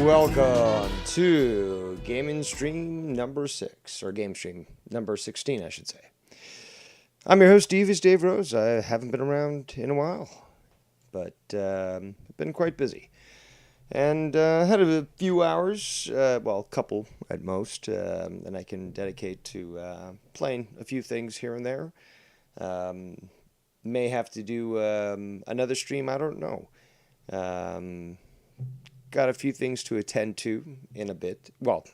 welcome to Gaming Stream number 6, or Game Stream number 16, I should say. I'm your host, Steve, is Dave Rose. I haven't been around in a while, but I've been quite busy. And had a few hours, well, a couple at most, and I can dedicate to playing a few things here and there. May have to do another stream, I don't know. Got a few things to attend to in a bit. Well,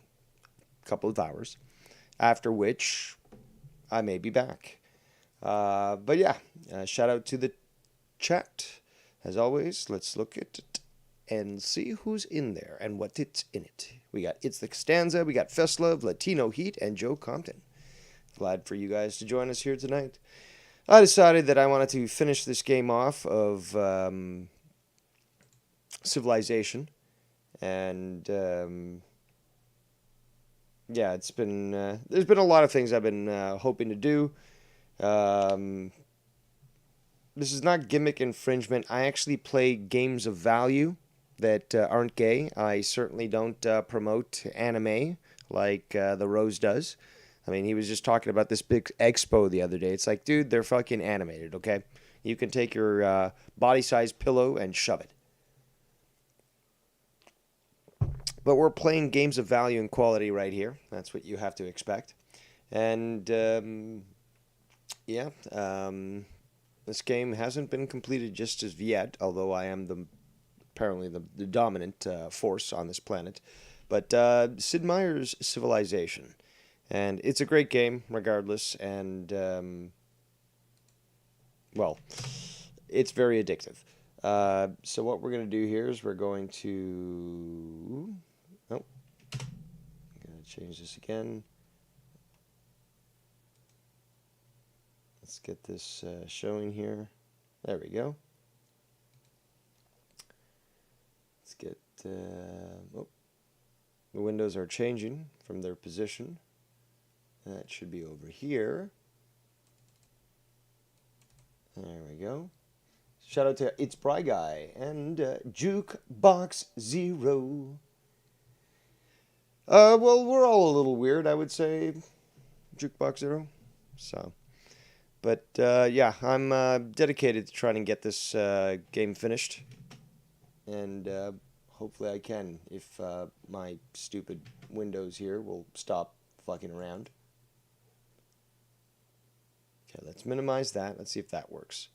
a couple of hours. After which, I may be back. But yeah, shout out to the chat. As always, let's look at it and see who's in there and what it's in it. We got It's the Costanza, we got Festlove, Latino Heat, and Joe Compton. Glad for you guys to join us here tonight. I decided that I wanted to finish this game off of Civilization. And yeah, it's been there's been a lot of things I've been hoping to do. This is not gimmick infringement. I actually play games of value that aren't gay. I certainly don't promote anime like the Rose does. I mean, he was just talking about this big expo the other day. It's like, dude, they're fucking animated, okay? You can take your body-sized pillow and shove it. But we're playing games of value and quality right here. That's what you have to expect. And, yeah, this game hasn't been completed just as yet, although I am apparently the dominant force on this planet. But Sid Meier's Civilization. And it's a great game, regardless, and, well, it's very addictive. So what we're going to do here is we're going to... Oh, I'm going to change this again. Let's get this showing here. There we go. Let's get... oh, the windows are changing from their position. That should be over here. There we go. Shout out to It's Bry Guy and Jukebox Zero. Well, we're all a little weird, I would say, Jukebox Zero. So, but yeah, I'm dedicated to trying to get this game finished, and hopefully I can if my stupid Windows here will stop fucking around. Okay, let's minimize that. Let's see if that works.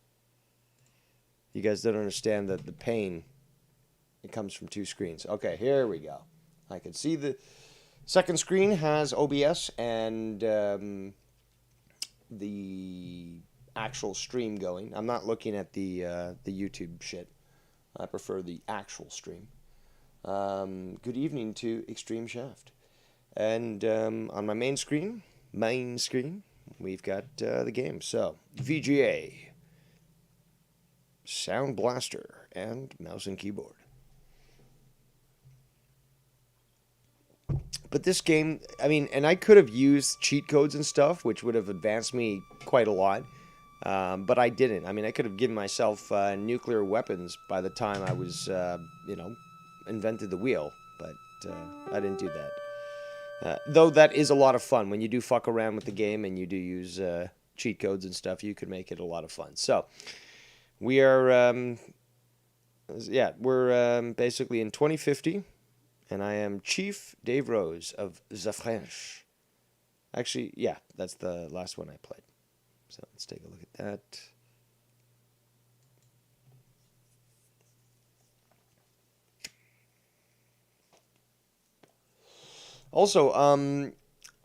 You guys don't understand the pain. It comes from two screens. Okay, here we go. I can see the second screen has OBS and the actual stream going. I'm not looking at the YouTube shit. I prefer the actual stream. Good evening to Extreme Shaft. And on my main screen, we've got the game. So, VGA, Sound Blaster, and mouse and keyboard. But this game, I mean, and I could have used cheat codes and stuff, which would have advanced me quite a lot, but I didn't. I mean, I could have given myself nuclear weapons by the time I was, you know, invented the wheel, but I didn't do that. Though that is a lot of fun. When you do fuck around with the game and you do use cheat codes and stuff, you could make it a lot of fun. So, we are, yeah, we're basically in 2050, and I am Chief Dave Rose of the French. Actually, yeah, that's the last one I played. So, let's take a look at that. Also,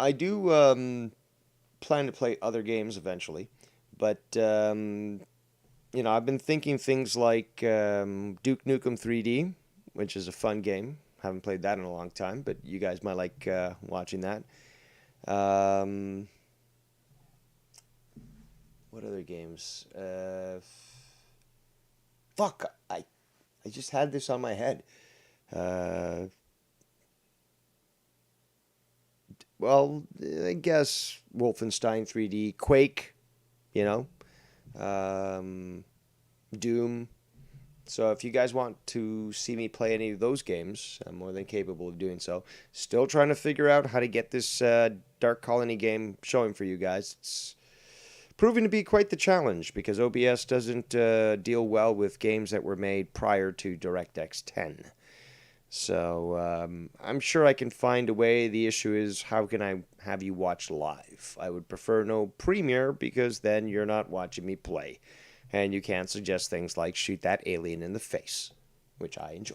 I do plan to play other games eventually, but you know, I've been thinking things like Duke Nukem 3D, which is a fun game. Haven't played that in a long time, but you guys might like watching that. What other games? Fuck, I just had this on my head. Well, I guess Wolfenstein 3D, Quake, you know, Doom, So if you guys want to see me play any of those games, I'm more than capable of doing so. Still trying to figure out how to get this Dark Colony game showing for you guys. It's proving to be quite the challenge because OBS doesn't deal well with games that were made prior to DirectX 10. So I'm sure I can find a way. The issue is, how can I have you watch live? I would prefer no premiere because then you're not watching me play. And you can't suggest things like shoot that alien in the face, which I enjoy.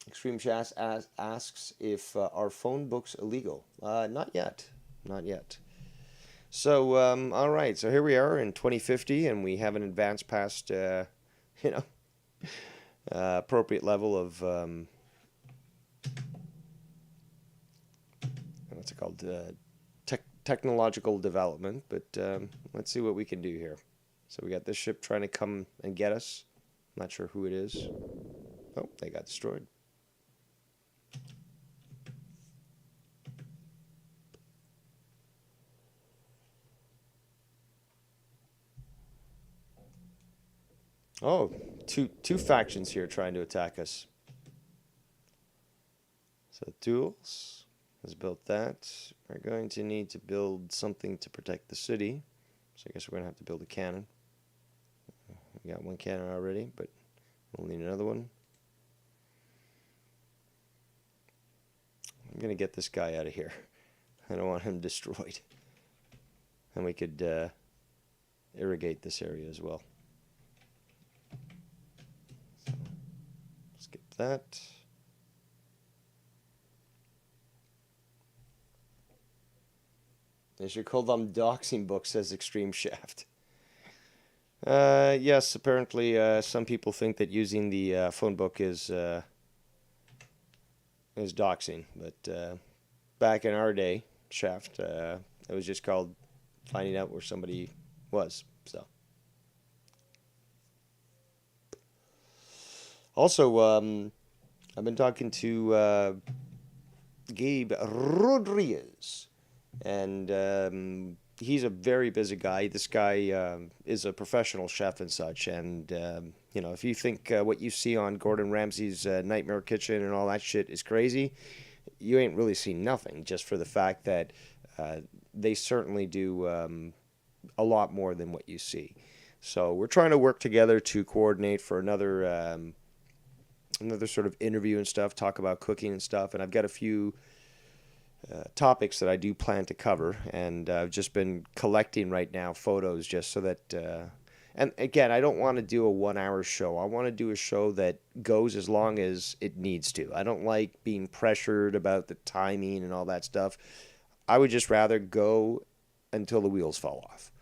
Extreme Chas asks if our phone book's illegal. Not yet. Not yet. So, all right. So here we are in 2050, and we haven't advanced past, you know, appropriate level of, what's it called? Technological development. But let's see what we can do here. So we got this ship trying to come and get us. Not sure who it is. Oh, they got destroyed. Oh, two factions here trying to attack us. So Duels has built that. We're going to need to build something to protect the city. So I guess we're going to have to build a cannon. We got one cannon already, but we'll need another one. I'm going to get this guy out of here. I don't want him destroyed. And we could irrigate this area as well. So, skip that. They should call them doxing books, says Extreme Shaft. Yes, apparently some people think that using the phone book is doxing, but back in our day, Shaft, it was just called finding out where somebody was. So, also, I've been talking to Gabe Rodriguez, and he's a very busy guy. This guy is a professional chef and such, and you know, if you think what you see on Gordon Ramsay's Nightmare Kitchen and all that shit is crazy, you ain't really seen nothing. Just for the fact that they certainly do a lot more than what you see. So we're trying to work together to coordinate for another sort of interview and stuff, talk about cooking and stuff, and I've got a few topics that I do plan to cover, and I've just been collecting right now photos just so that and again, I don't want to do a 1 hour show. I want to do a show that goes as long as it needs to. I don't like being pressured about the timing and all that stuff. I would just rather go until the wheels fall off.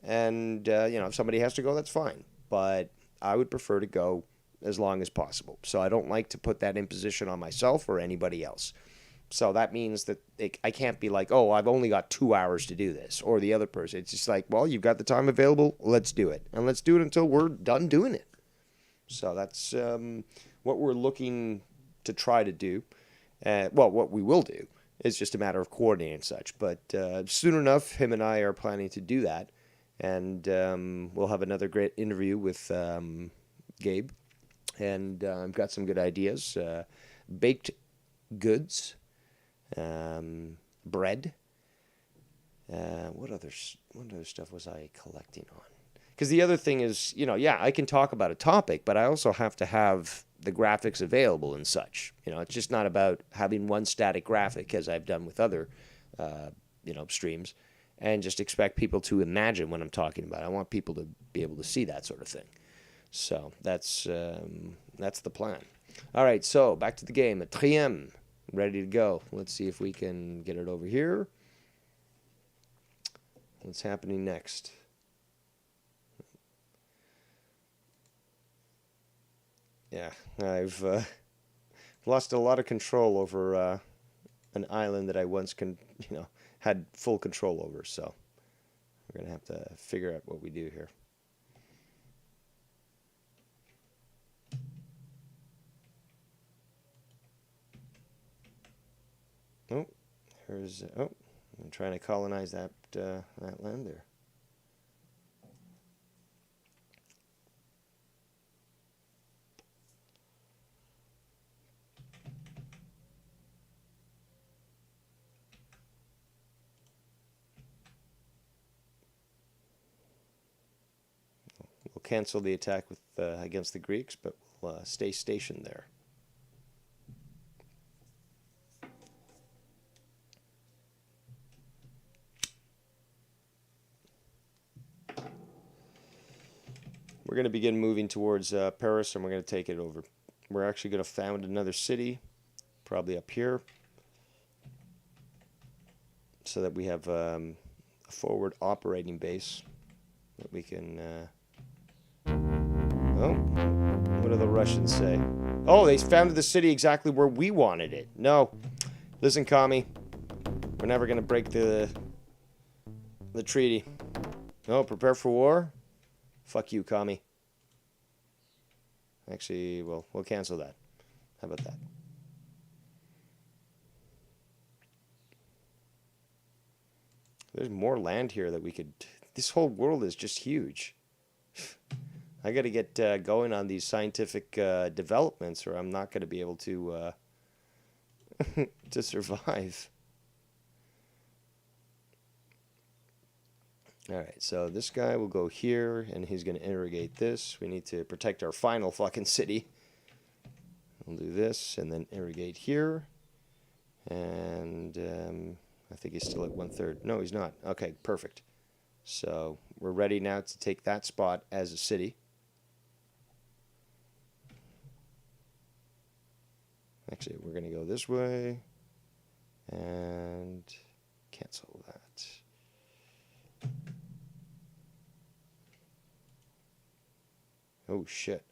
And you know, if somebody has to go, that's fine, but I would prefer to go as long as possible. So I don't like to put that imposition on myself or anybody else. So that means that I can't be like, oh, I've only got 2 hours to do this, or the other person. It's just like, well, you've got the time available, let's do it. And let's do it until we're done doing it. So that's what we're looking to try to do. Well, what we will do is just a matter of coordinating and such. But soon enough, him and I are planning to do that. And we'll have another great interview with Gabe. And I've got some good ideas. Baked goods. Bread. What other stuff was I collecting on? Because the other thing is, you know, yeah, I can talk about a topic, but I also have to have the graphics available and such. You know, it's just not about having one static graphic, as I've done with other, you know, streams, and just expect people to imagine what I'm talking about. I want people to be able to see that sort of thing. So that's the plan. All right, so back to the game. A Triem. Ready to go. Let's see if we can get it over here. What's happening next? Yeah, I've lost a lot of control over an island that I once had full control over. So we're gonna have to figure out what we do here. Oh, I'm trying to colonize that land there. cancel the attack with against the Greeks, but we'll stay stationed there. We're going to begin moving towards Paris, and we're going to take it over. We're actually going to found another city, probably up here, so that we have a forward operating base that we can... Oh, what do the Russians say? Oh, they founded the city exactly where we wanted it. No. Listen, commie. We're never going to break the treaty. No, prepare for war? Fuck you, commie. Actually, well, we'll cancel that. How about that? There's more land here that we could... This whole world is just huge. I got to get going on these scientific developments, or I'm not going to be able to to survive. All right, so this guy will go here, and he's going to irrigate this. We need to protect our final fucking city. We'll do this, and then irrigate here. And I think he's still at 1/3. No, he's not. Okay, perfect. So we're ready now to take that spot as a city. Actually, we're going to go this way and cancel that. Oh, shit.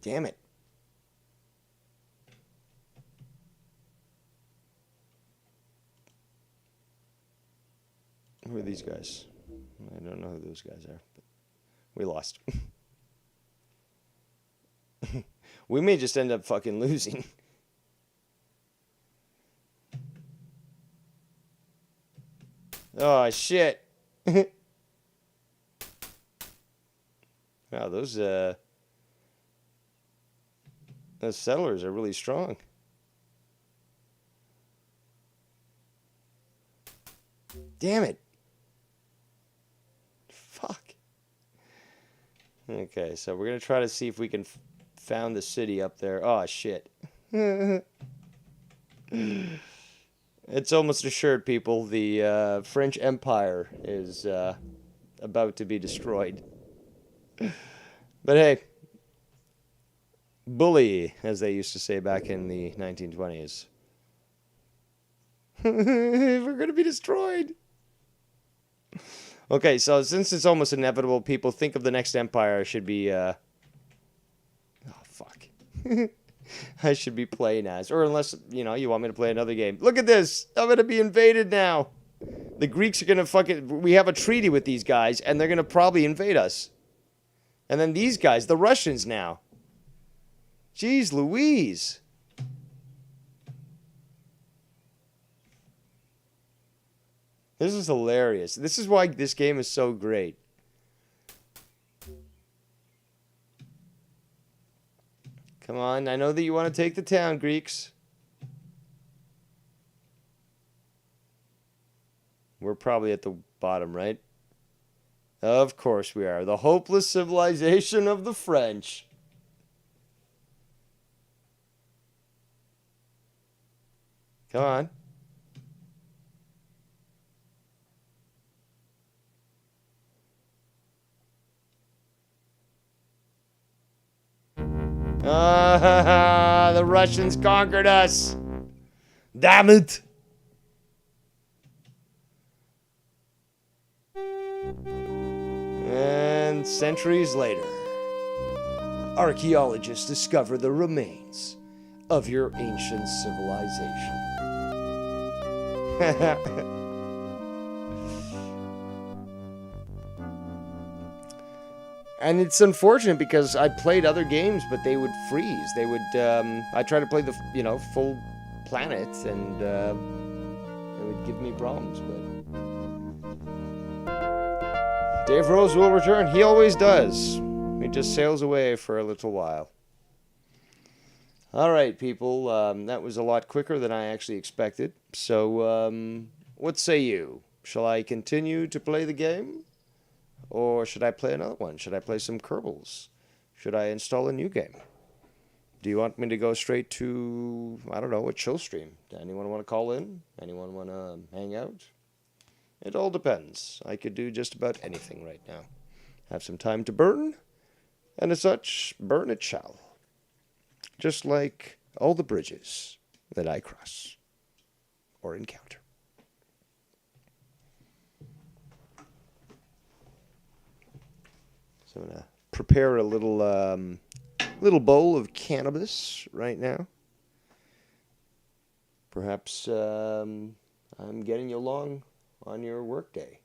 Damn it. Who are these guys? I don't know who those guys are, but we lost. We may just end up fucking losing. Oh, shit. Wow, those settlers are really strong. Damn it. Fuck. Okay, so we're going to try to see if we can found the city up there. Oh, shit. It's almost assured, people. The French Empire is about to be destroyed. But hey, bully, as they used to say back in the 1920s. We're going to be destroyed. Okay, so since it's almost inevitable, people think of the next empire should be... Oh, fuck. I should be playing as. Or unless, you know, you want me to play another game. Look at this. I'm going to be invaded now. The Greeks are going to fucking... We have a treaty with these guys, and they're going to probably invade us. And then these guys, the Russians now. Jeez Louise. This is hilarious. This is why this game is so great. Come on, I know that you want to take the town, Greeks. We're probably at the bottom, right? Of course we are. The hopeless civilization of the French. Come on. The Russians conquered us. Damn it. And centuries later, archaeologists discover the remains of your ancient civilization. And it's unfortunate because I played other games, but they would freeze. They would, I tried to play the, you know, full planet, and it would give me problems, but... Dave Rose will return. He always does. He just sails away for a little while. All right, people. That was a lot quicker than I actually expected. So, what say you? Shall I continue to play the game? Or should I play another one? Should I play some Kerbals? Should I install a new game? Do you want me to go straight to, I don't know, a chill stream? Anyone want to call in? Anyone want to hang out? It all depends. I could do just about anything right now. Have some time to burn, and as such, burn it shall. Just like all the bridges that I cross or encounter. So I'm gonna prepare a little bowl of cannabis right now. Perhaps I'm getting you along on your workday.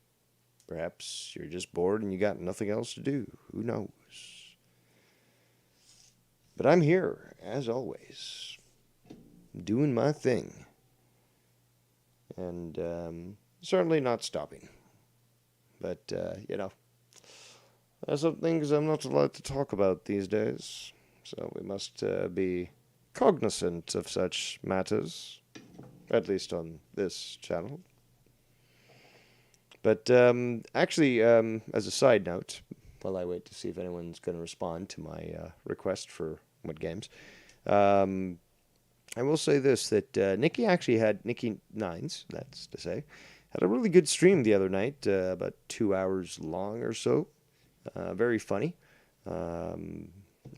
Perhaps you're just bored and you got nothing else to do. Who knows? But I'm here, as always, doing my thing. And certainly not stopping. But, there's some things I'm not allowed to talk about these days. So we must be cognizant of such matters, at least on this channel. But actually, as a side note, while I wait to see if anyone's going to respond to my request for what games, I will say this, that Nikki Nines, that's to say, had a really good stream the other night, about 2 hours long or so. Very funny. Yeah,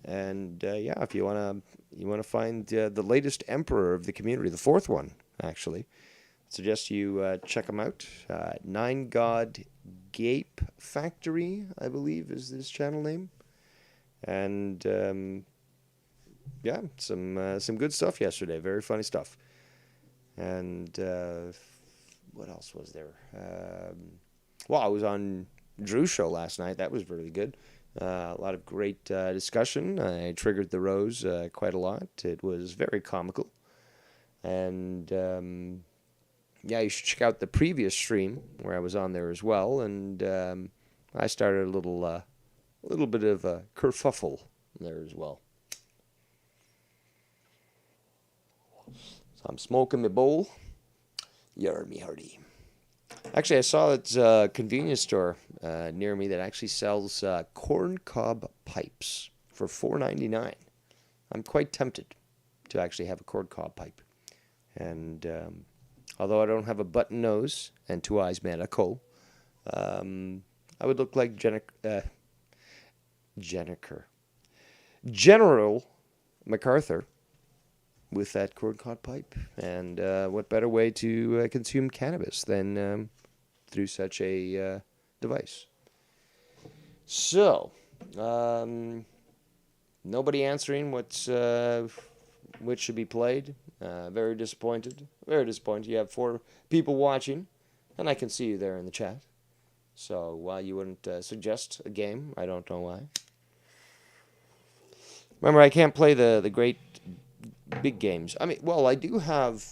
if you wanna find the latest emperor of the community, the fourth one actually, suggest you check them out. Nine God Gape Factory, I believe, is this channel name, and yeah, some good stuff yesterday. Very funny stuff. And what else was there? Well, I was on Drew's show last night. That was really good. A lot of great discussion. I triggered the rose quite a lot. It was very comical. And yeah, you should check out the previous stream where I was on there as well. And I started a little bit of a kerfuffle there as well. So I'm smoking my bowl. You're me hearty. Actually, I saw it's a convenience store near me that actually sells corn cob pipes for $4.99. I'm quite tempted to actually have a corn cob pipe. And although I don't have a button nose and two eyes made of coal, I would look like General MacArthur with that corn cob pipe. And what better way to consume cannabis than through such a device? So, nobody answering which should be played. Very disappointed. Very disappointed. You have 4 people watching, and I can see you there in the chat. So, while you wouldn't suggest a game, I don't know why. Remember, I can't play the great big games. I mean, well, I do have.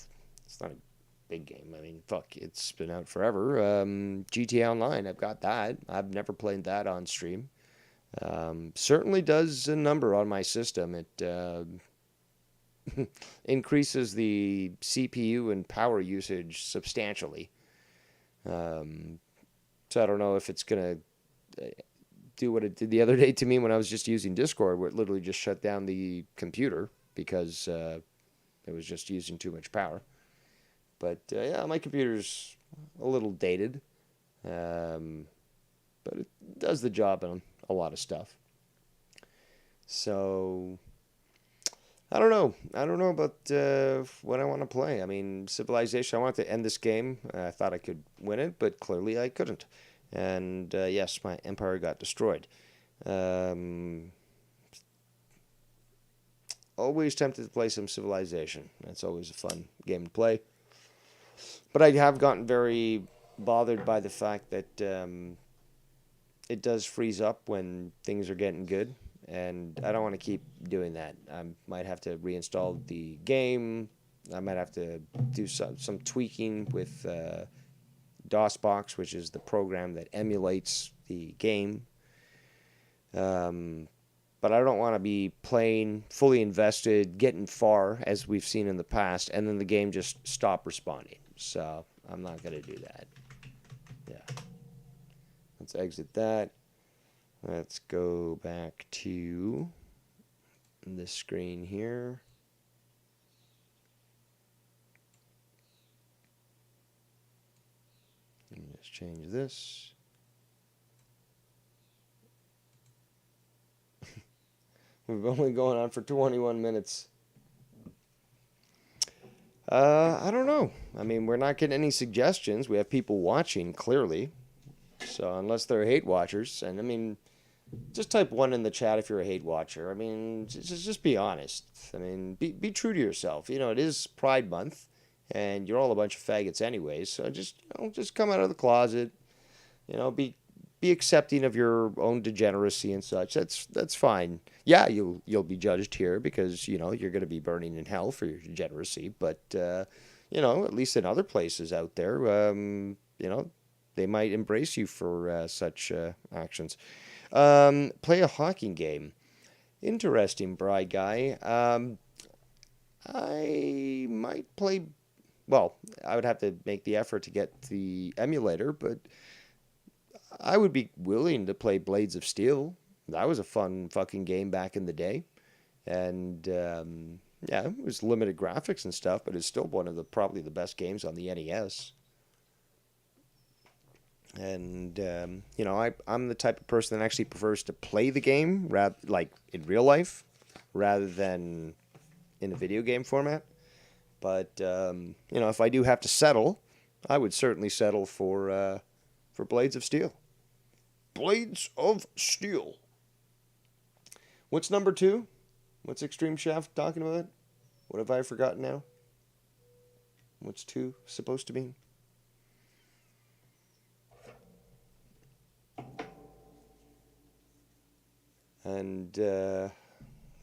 It's not a big game. I mean, fuck, it's been out forever. GTA Online, I've got that. I've never played that on stream. Certainly does a number on my system. It increases the CPU and power usage substantially. So I don't know if it's gonna do what it did the other day to me when I was just using Discord, where it literally just shut down the computer because it was just using too much power. But yeah, my computer's a little dated, but it does the job on a lot of stuff. So I don't know. I don't know about what I want to play. I mean, Civilization, I wanted to end this game. I thought I could win it, but clearly I couldn't. And yes, my empire got destroyed. Always tempted to play some Civilization. That's always a fun game to play. But I have gotten very bothered by the fact that it does freeze up when things are getting good. And I don't want to keep doing that. I might have to reinstall the game. I might have to do some tweaking with DOSBox, which is the program that emulates the game. but I don't want to be playing, fully invested, getting far, as we've seen in the past, and then the game just stop responding. So I'm not going to do that. Yeah. Let's exit that. Let's go back to this screen here. Let's change this. We've only gone on for 21 minutes. I don't know. I mean, we're not getting any suggestions. We have people watching, clearly. So unless they're hate watchers, and I mean, just type one in the chat if you're a hate watcher. I mean, just be honest. I mean, be true to yourself. You know, it is Pride Month, and you're all a bunch of faggots anyways. So just come out of the closet. You know, be accepting of your own degeneracy and such. That's fine. Yeah, you'll be judged here because you know you're going to be burning in hell for your degeneracy. But you know, at least in other places out there, you know, they might embrace you for such actions. Play a hockey game. Interesting, Bri guy. I might play. Well, I would have to make the effort to get the emulator, but I would be willing to play Blades of Steel. That was a fun fucking game back in the day, and yeah, it was limited graphics and stuff, but it's still one of the probably the best games on the NES. And you know, I'm the type of person that actually prefers to play the game, like in real life, rather than in a video game format. But you know, if I do have to settle, I would certainly settle for Blades of Steel. Blades of Steel. What's number 2? What's Extreme Shaft talking about? What have I forgotten now? What's 2 supposed to mean? And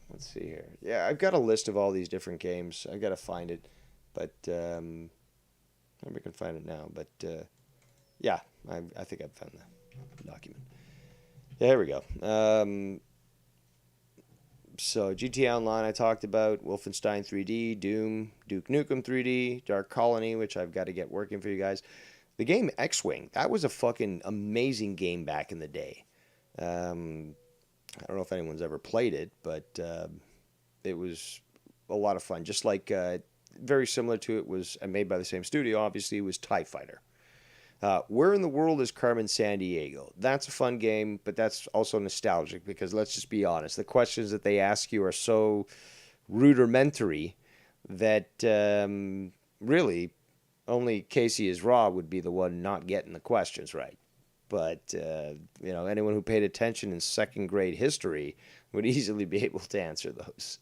let's see here. Yeah, I've got a list of all these different games. I got to find it, but maybe I can find it now. But yeah, I think I've found the document. Yeah, here we go. So GTA Online I talked about, Wolfenstein 3D, Doom, Duke Nukem 3D, Dark Colony, which I've got to get working for you guys. The game X-Wing, that was a fucking amazing game back in the day. I don't know if anyone's ever played it, but it was a lot of fun. Just like very similar to it was made by the same studio. Obviously, it was TIE Fighter. Where in the world is Carmen Sandiego? That's a fun game, but that's also nostalgic because let's just be honest. The questions that they ask you are so rudimentary that really only Casey is Raw would be the one not getting the questions right. But you know, anyone who paid attention in second grade history would easily be able to answer those.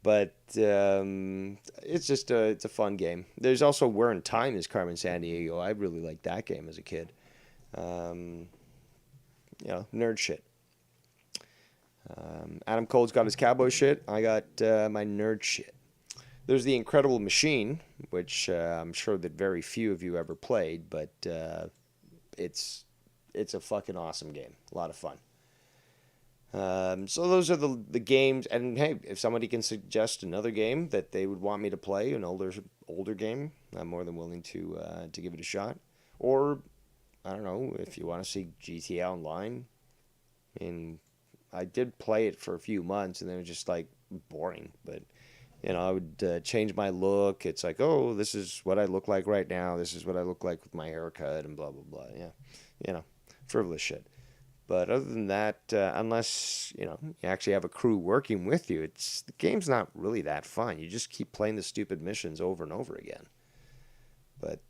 But it's a fun game. There's also Where in Time is Carmen Sandiego. I really liked that game as a kid. You know, nerd shit. Adam Cole's got his cowboy shit. I got my nerd shit. There's The Incredible Machine, which I'm sure that very few of you ever played, but it's a fucking awesome game. A lot of fun. So those are the games, and hey, if somebody can suggest another game that they would want me to play, an older game, I'm more than willing to give it a shot. Or I don't know if you want to see GTA Online. I mean, I did play it for a few months, and then it was just like boring. But you know, I would change my look. It's like, oh, this is what I look like right now. This is what I look like with my haircut, and blah blah blah. Yeah, you know, frivolous shit. But other than that, unless you know you actually have a crew working with you, the game's not really that fun. You just keep playing the stupid missions over and over again. But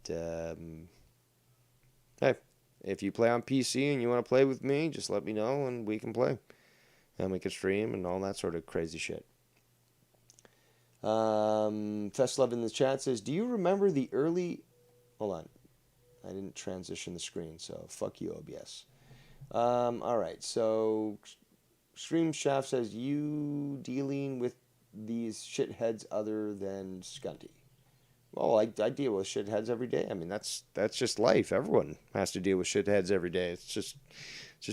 hey, if you play on PC and you want to play with me, just let me know and we can play, and we can stream and all that sort of crazy shit. Fest Love in the chat says, "Do you remember the early?" Hold on, I didn't transition the screen, so fuck you, OBS. All right, so Stream Shaft says, you dealing with these shitheads other than Scunty? Well, I deal with shitheads every day. I mean, that's just life. Everyone has to deal with shitheads every day. It's just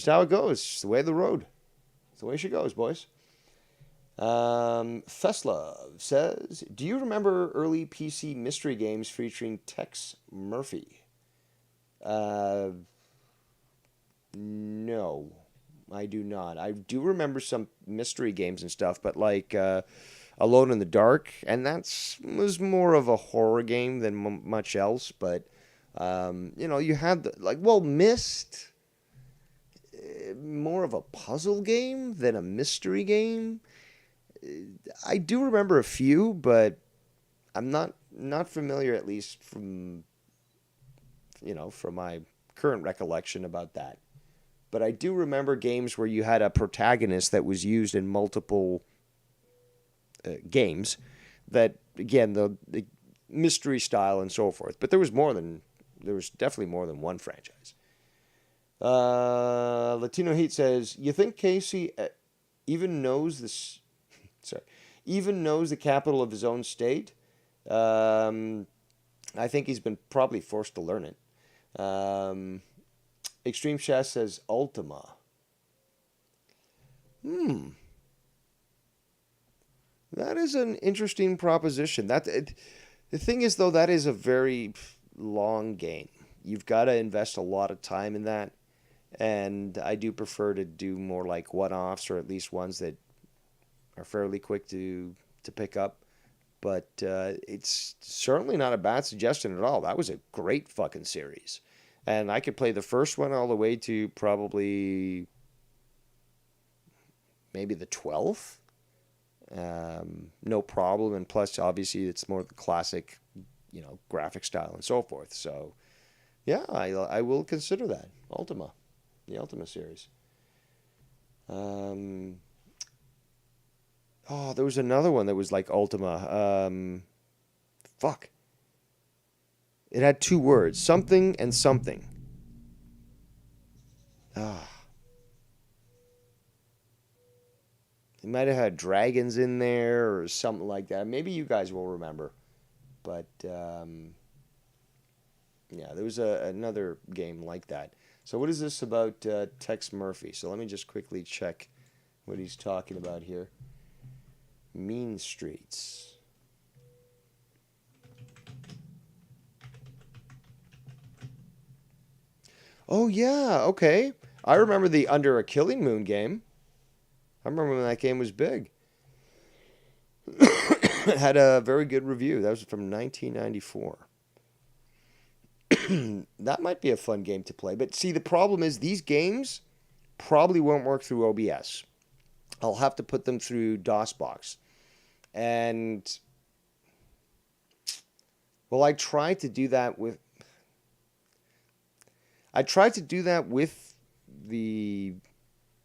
how it goes. It's the way of the road. That's the way she goes, boys. Feslov says, do you remember early PC mystery games featuring Tex Murphy? Uh, no, I do not. I do remember some mystery games and stuff, but like Alone in the Dark, and that's was more of a horror game than much else. But you had Myst, more of a puzzle game than a mystery game. I do remember a few, but I'm not familiar, at least from my current recollection about that. But I do remember games where you had a protagonist that was used in multiple games. That again, the mystery style and so forth. But there was definitely more than one franchise. Latino Heat says, you think Casey even knows this? Sorry, even knows the capital of his own state? I think he's been probably forced to learn it. Extreme Chess says Ultima. That is an interesting proposition. The thing is, though, that is a very long game. You've got to invest a lot of time in that. And I do prefer to do more like one-offs, or at least ones that are fairly quick to pick up. But it's certainly not a bad suggestion at all. That was a great fucking series. And I could play the first one all the way to probably maybe the 12th. No problem. And plus, obviously, it's more the classic, graphic style and so forth. So, yeah, I will consider that. Ultima. The Ultima series. There was another one that was like Ultima. Fuck. It had two words. Something and something. It might have had dragons in there or something like that. Maybe you guys will remember. But, yeah, there was another game like that. So what is this about Tex Murphy? So let me just quickly check what he's talking about here. Mean Streets. Oh, yeah, okay. I remember the Under a Killing Moon game. I remember when that game was big. It had a very good review. That was from 1994. That might be a fun game to play. But see, the problem is these games probably won't work through OBS. I'll have to put them through DOSBox. And, well, I tried to do that with the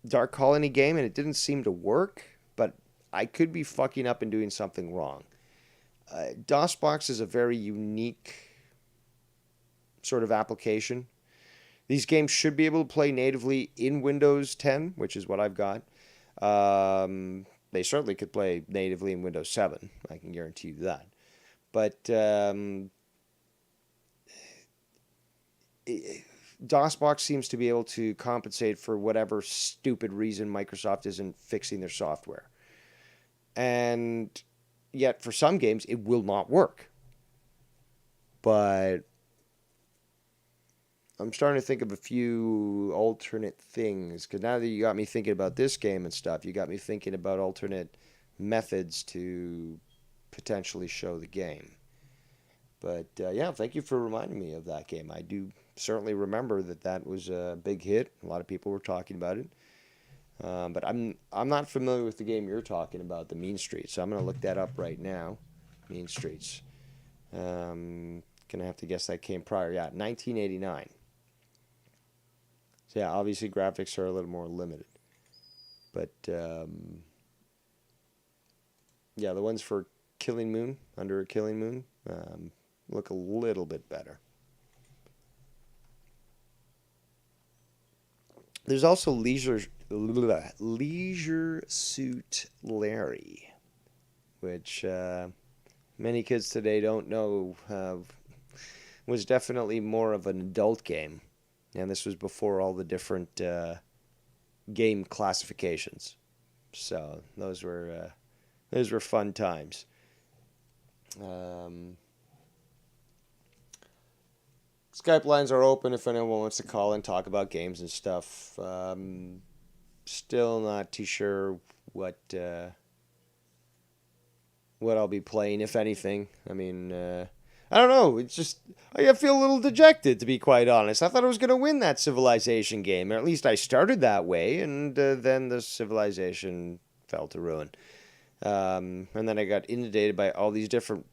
Dark Colony game, and it didn't seem to work, but I could be fucking up and doing something wrong. DOSBox is a very unique sort of application. These games should be able to play natively in Windows 10, which is what I've got. They certainly could play natively in Windows 7. I can guarantee you that. But DOSBox seems to be able to compensate for whatever stupid reason Microsoft isn't fixing their software. And yet, for some games, it will not work. But I'm starting to think of a few alternate things, because now that you got me thinking about this game and stuff, you got me thinking about alternate methods to potentially show the game. But yeah, thank you for reminding me of that game. I do certainly remember that was a big hit. A lot of people were talking about it. But I'm not familiar with the game you're talking about, the Mean Streets. So I'm going to look that up right now. Mean Streets. Gonna have to guess that came prior. Yeah, 1989. So yeah, obviously graphics are a little more limited. But yeah, the ones for Killing Moon, Under a Killing Moon, look a little bit better. There's also Leisure Suit Larry, which many kids today don't know was definitely more of an adult game. And this was before all the different game classifications. So those were fun times. Um, Skype lines are open if anyone wants to call and talk about games and stuff. Still not too sure what I'll be playing, if anything. I mean, I don't know. It's just I feel a little dejected, to be quite honest. I thought I was going to win that Civilization game, or at least I started that way, and then the Civilization fell to ruin. And then I got inundated by all these different,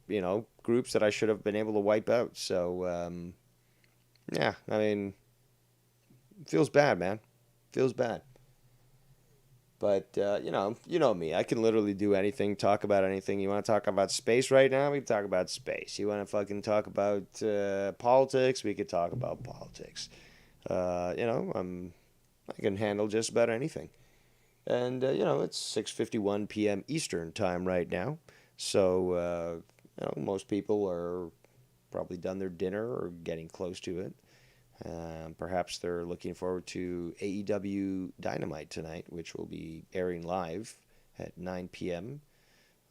groups that I should have been able to wipe out. So, yeah, I mean, it feels bad, man. Feels bad. But you know me. I can literally do anything, talk about anything. You want to talk about space right now? We can talk about space. You want to fucking talk about politics? We could talk about politics. I can handle just about anything. And it's 6:51 p.m. Eastern time right now. So most people are probably done their dinner or getting close to it. Perhaps they're looking forward to AEW Dynamite tonight, which will be airing live at 9 p.m.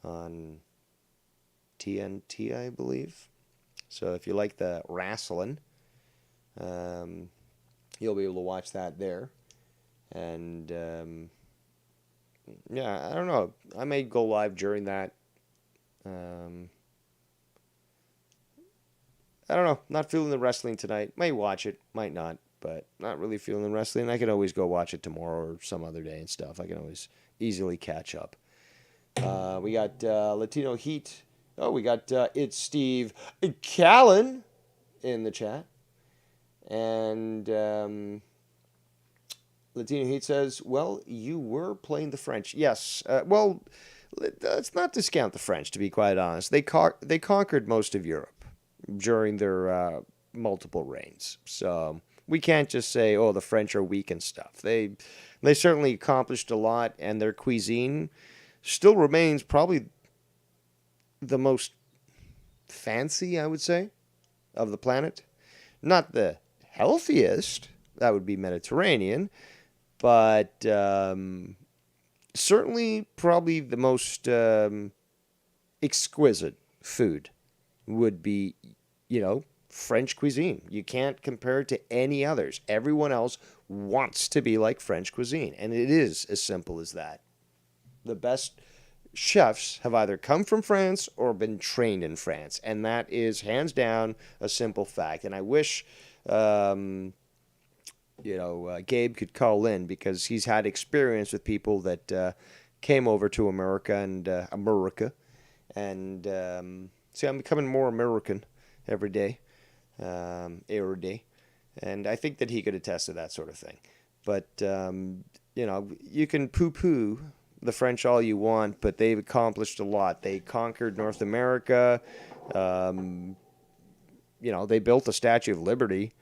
on TNT, I believe. So if you like the wrestling, you'll be able to watch that there. And yeah, I don't know. I may go live during that. I don't know. Not feeling the wrestling tonight. Might watch it, might not, but not really feeling the wrestling. I can always go watch it tomorrow or some other day and stuff. I can always easily catch up. We got Latino Heat. Oh, we got It's Steve Callan in the chat. And Latino Heat says, well, you were playing the French. Yes. Well, let's not discount the French, to be quite honest. They conquered most of Europe during their multiple reigns. So we can't just say, oh, the French are weak and stuff. They certainly accomplished a lot, and their cuisine still remains probably the most fancy, I would say, of the planet. Not the healthiest, that would be Mediterranean, but certainly probably the most exquisite food would be, French cuisine. You can't compare it to any others. Everyone else wants to be like French cuisine, and it is as simple as that. The best chefs have either come from France or been trained in France, and that is hands down a simple fact. And I wish, Gabe could call in, because he's had experience with people that came over to America and see, I'm becoming more American every day, and I think that he could attest to that sort of thing. But you can poo-poo the French all you want, but they've accomplished a lot. They conquered North America. They built the Statue of Liberty,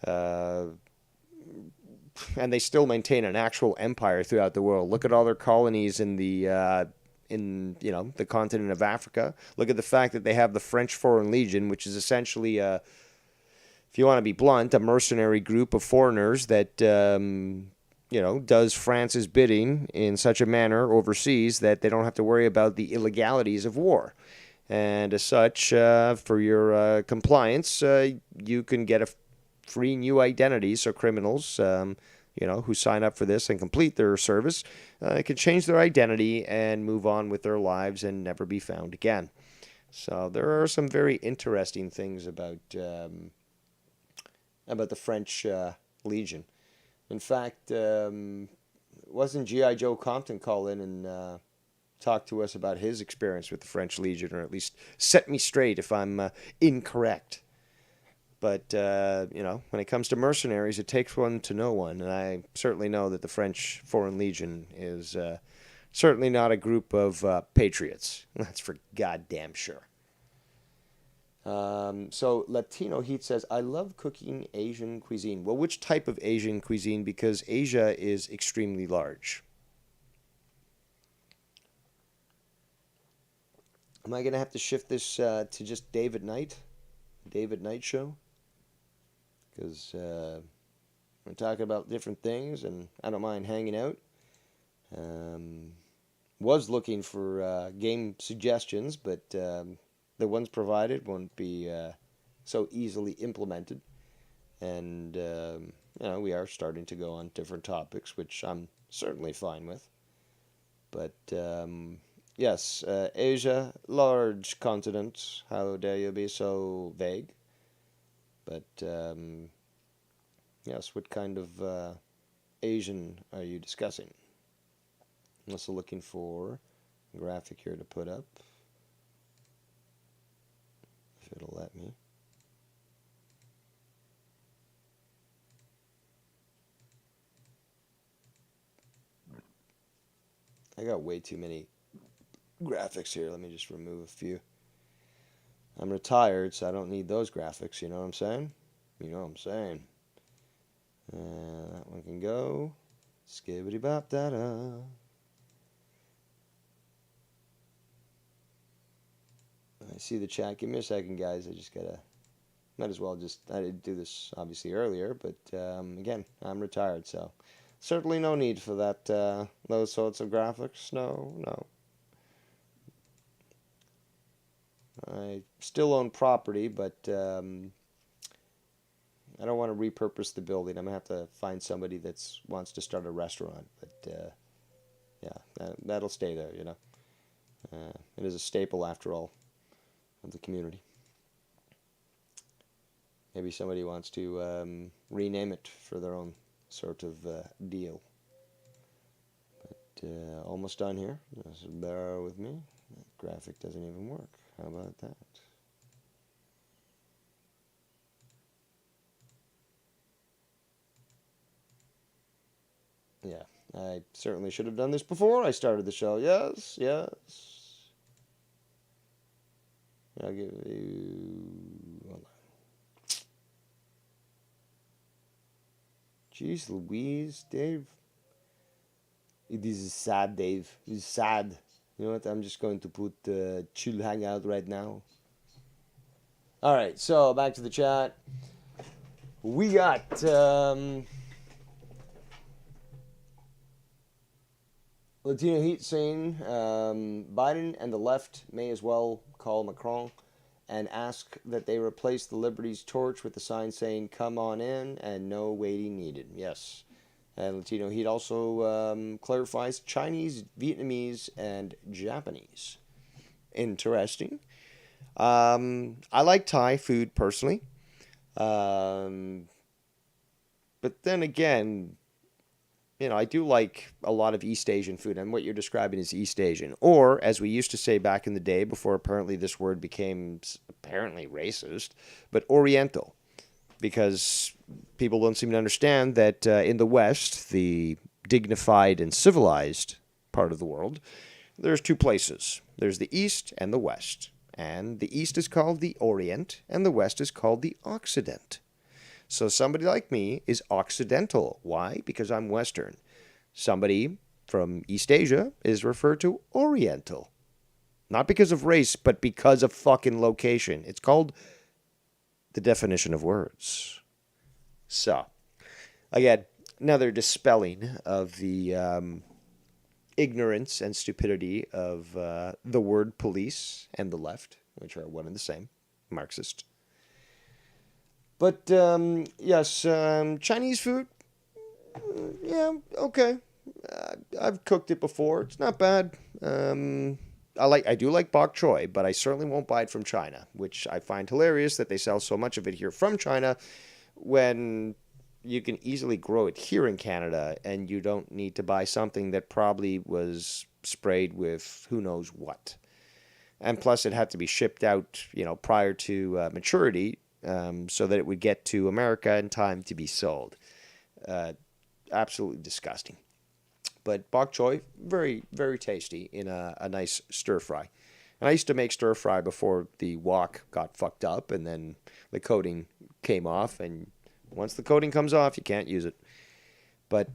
and they still maintain an actual empire throughout the world. Look at all their colonies in the continent of Africa. Look at the fact that they have the French Foreign Legion, which is essentially, if you want to be blunt, a mercenary group of foreigners that does France's bidding in such a manner overseas that they don't have to worry about the illegalities of war. And as such, for your compliance, you can get a free new identity. So criminals, who sign up for this and complete their service, can change their identity and move on with their lives and never be found again. So there are some very interesting things about the French Legion. In fact, wasn't G.I. Joe Compton call in and talk to us about his experience with the French Legion, or at least set me straight if I'm incorrect? But, when it comes to mercenaries, it takes one to know one. And I certainly know that the French Foreign Legion is certainly not a group of patriots. That's for goddamn sure. So Latino Heat says, I love cooking Asian cuisine. Well, which type of Asian cuisine? Because Asia is extremely large. Am I going to have to shift this to just David Knight? David Knight show? Because We're talking about different things, and I don't mind hanging out. Um, was looking for game suggestions, but the ones provided won't be so easily implemented. And we are starting to go on different topics, which I'm certainly fine with. But yes, Asia, large continent. How dare you be so vague? But yes, what kind of Asian are you discussing? I'm also looking for a graphic here to put up, if it'll let me. I got way too many graphics here. Let me just remove a few. I'm retired, so I don't need those graphics. You know what I'm saying? You know what I'm saying. That one can go. Skibbity bop da da. I see the chat. Give me a second, guys. I just gotta. Might as well just. I did do this obviously earlier, but again, I'm retired, so certainly no need for that. Those sorts of graphics. No, no. I still own property, but I don't want to repurpose the building. I'm gonna have to find somebody that wants to start a restaurant. But yeah, that'll stay there. It is a staple after all of the community. Maybe somebody wants to rename it for their own sort of deal. But almost done here. Just bear with me. That graphic doesn't even work. How about that? Yeah, I certainly should have done this before I started the show. Yes, yes. I'll give you. Hold on. Jeez Louise, Dave. This is sad, Dave. It's sad. You know what? I'm just going to put chill hangout right now. All right, so back to the chat. We got Latino Heat saying Biden and the left may as well call Macron and ask that they replace the Liberty's torch with a sign saying "Come on in" and no waiting needed. Yes. And Latino Heat also clarifies Chinese, Vietnamese, and Japanese. Interesting. I like Thai food personally. But then again, I do like a lot of East Asian food, and what you're describing is East Asian. Or, as we used to say back in the day, before apparently this word became apparently racist, but Oriental. Because people don't seem to understand that in the West, the dignified and civilized part of the world, there's two places. There's the East and the West. And the East is called the Orient, and the West is called the Occident. So somebody like me is Occidental. Why? Because I'm Western. Somebody from East Asia is referred to Oriental. Not because of race, but because of fucking location. It's called the definition of words. So, again, another dispelling of the ignorance and stupidity of the word police and the left, which are one and the same, Marxist. But, yes, Chinese food, yeah, okay. I've cooked it before. It's not bad. I do like bok choy, but I certainly won't buy it from China, which I find hilarious that they sell so much of it here from China when you can easily grow it here in Canada and you don't need to buy something that probably was sprayed with who knows what. And plus, it had to be shipped out, prior to maturity, so that it would get to America in time to be sold. Absolutely disgusting. But bok choy, very, very tasty in a nice stir fry. And I used to make stir fry before the wok got fucked up and then the coating came off. And once the coating comes off, you can't use it. But,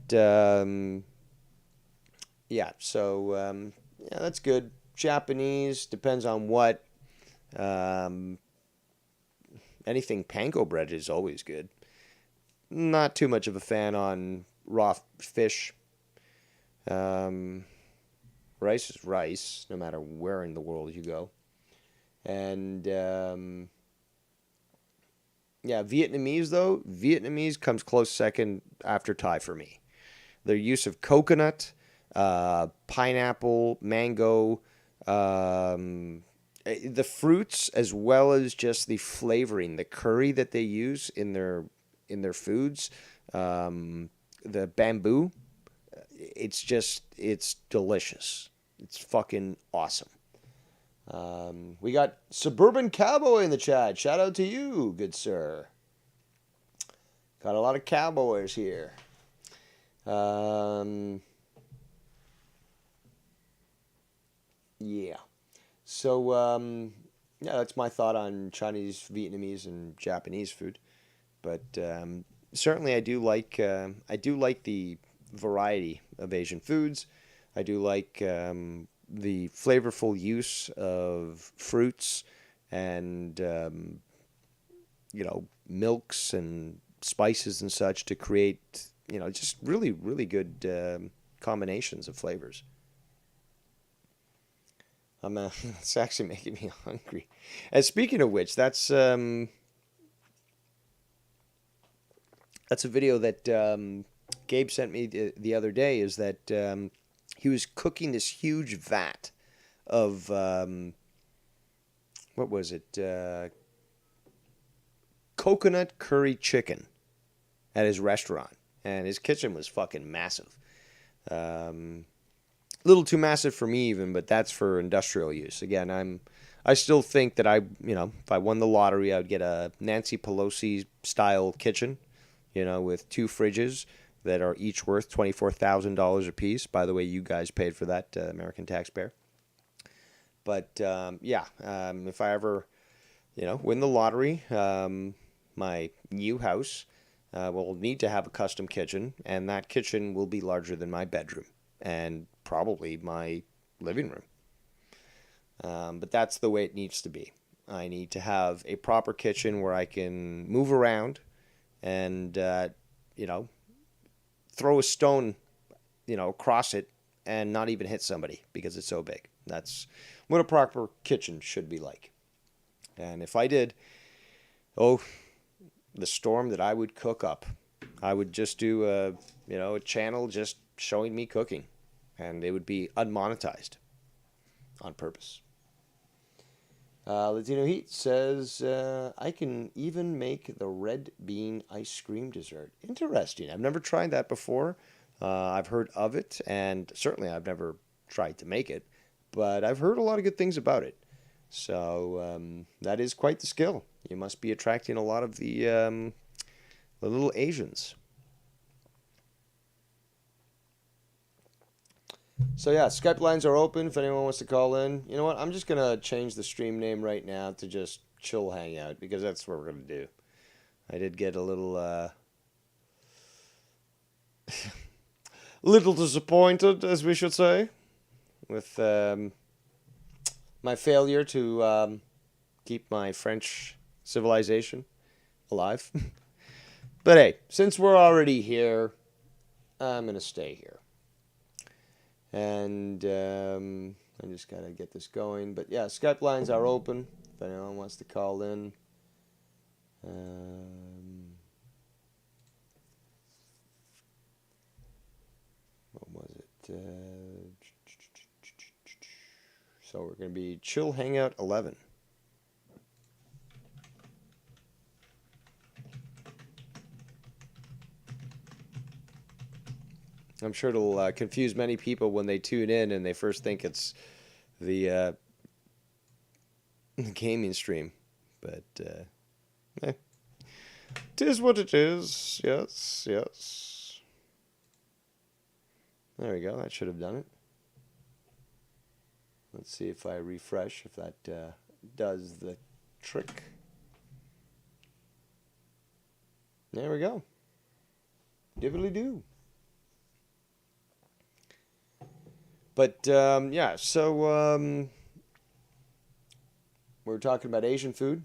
yeah, so, yeah, that's good. Japanese, depends on what. Anything panko bread is always good. not too much of a fan on raw fish. Um, Rice is rice, no matter where in the world you go. And yeah, Vietnamese though, Vietnamese comes close second after Thai for me. Their use of coconut, pineapple, mango, the fruits as well as just the flavoring, the curry that they use in their foods, the bamboo. It's delicious. It's fucking awesome. We got Suburban Cowboy in the chat. Shout out to you, good sir. Got a lot of cowboys here. Yeah. So, yeah, that's my thought on Chinese, Vietnamese, and Japanese food. But certainly, I do like the variety of Asian foods. I do like the flavorful use of fruits and milks and spices and such to create just really really good combinations of flavors. It's actually making me hungry. And speaking of which, that's a video that Gabe sent me the other day. Is that he was cooking this huge vat of what was it? Coconut curry chicken at his restaurant, and his kitchen was fucking massive. A little too massive for me even, but that's for industrial use. Again, I still think that if I won the lottery, I would get a Nancy Pelosi style kitchen, with two fridges that are each worth $24,000 a piece. By the way, you guys paid for that, American taxpayer. But if I ever, win the lottery, my new house will need to have a custom kitchen, and that kitchen will be larger than my bedroom and probably my living room. But that's the way it needs to be. I need to have a proper kitchen where I can move around and, throw a stone, across it and not even hit somebody because it's so big. That's what a proper kitchen should be like. And if I did, the storm that I would cook up, I would just do a channel just showing me cooking, and it would be unmonetized on purpose. Latino Heat says, I can even make the red bean ice cream dessert. Interesting. I've never tried that before. I've heard of it, and certainly I've never tried to make it, but I've heard a lot of good things about it. So that is quite the skill. You must be attracting a lot of the little Asians. So yeah, Skype lines are open if anyone wants to call in. You know what? I'm just gonna change the stream name right now to just Chill Hangout because that's what we're gonna do. I did get a little disappointed, as we should say, with my failure to keep my French civilization alive. But hey, since we're already here, I'm gonna stay here. And I just gotta get this going. But yeah, Skype lines are open if anyone wants to call in. What was it? So we're gonna be Chill Hangout 11. I'm sure it'll confuse many people when they tune in and they first think it's the gaming stream. But, it is what it is. Yes, yes. There we go. That should have done it. Let's see if I refresh, if that does the trick. There we go. Dibbly-doo. But, yeah, so we're talking about Asian food.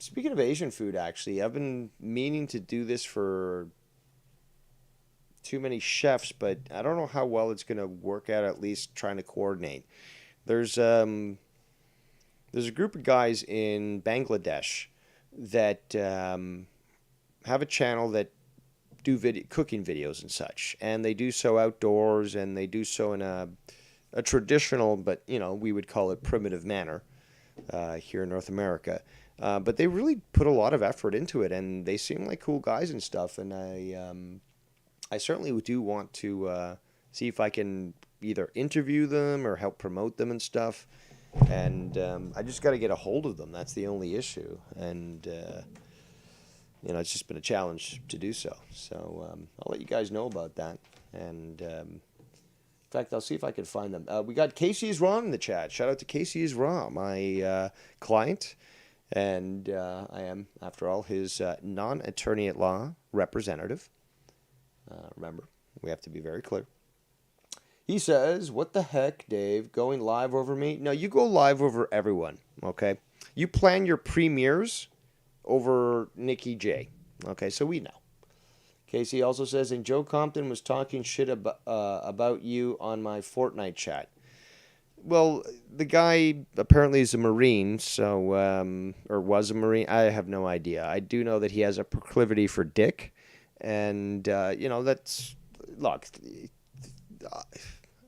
Speaking of Asian food, actually, I've been meaning to do this for too many chefs, but I don't know how well it's going to work out, at least trying to coordinate. There's um there's a group of guys in Bangladesh that have a channel that do cooking videos and such, and they do so outdoors, and they do so in a traditional, but we would call it primitive manner here in North America. But they really put a lot of effort into it, and they seem like cool guys and stuff. And I certainly do want to see if I can either interview them or help promote them and stuff. And I just got to get a hold of them. That's the only issue. And it's just been a challenge to do so. So I'll let you guys know about that. And in fact, I'll see if I can find them. We got Casey is Raw in the chat. Shout out to Casey is Raw, my client. And I am, after all, his non-attorney at law representative. Remember, we have to be very clear. He says, what the heck, Dave, going live over me? No, you go live over everyone, okay? You plan your premieres over Nikki J. Okay, so we know. Casey also says, and Joe Compton was talking shit about you on my Fortnite chat. Well, the guy apparently is a Marine, so, or was a Marine. I have no idea. I do know that he has a proclivity for dick. And, that's, look,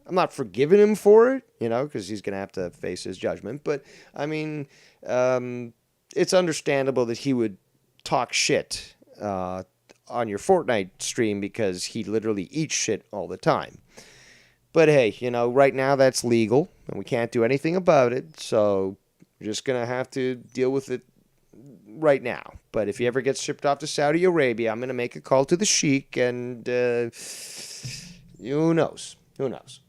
I'm not forgiving him for it, because he's going to have to face his judgment. But, I mean, it's understandable that he would talk shit on your Fortnite stream because he literally eats shit all the time. But hey, right now that's legal, and we can't do anything about it, so we're just going to have to deal with it right now. But if he ever gets shipped off to Saudi Arabia, I'm going to make a call to the sheik, and who knows? Who knows?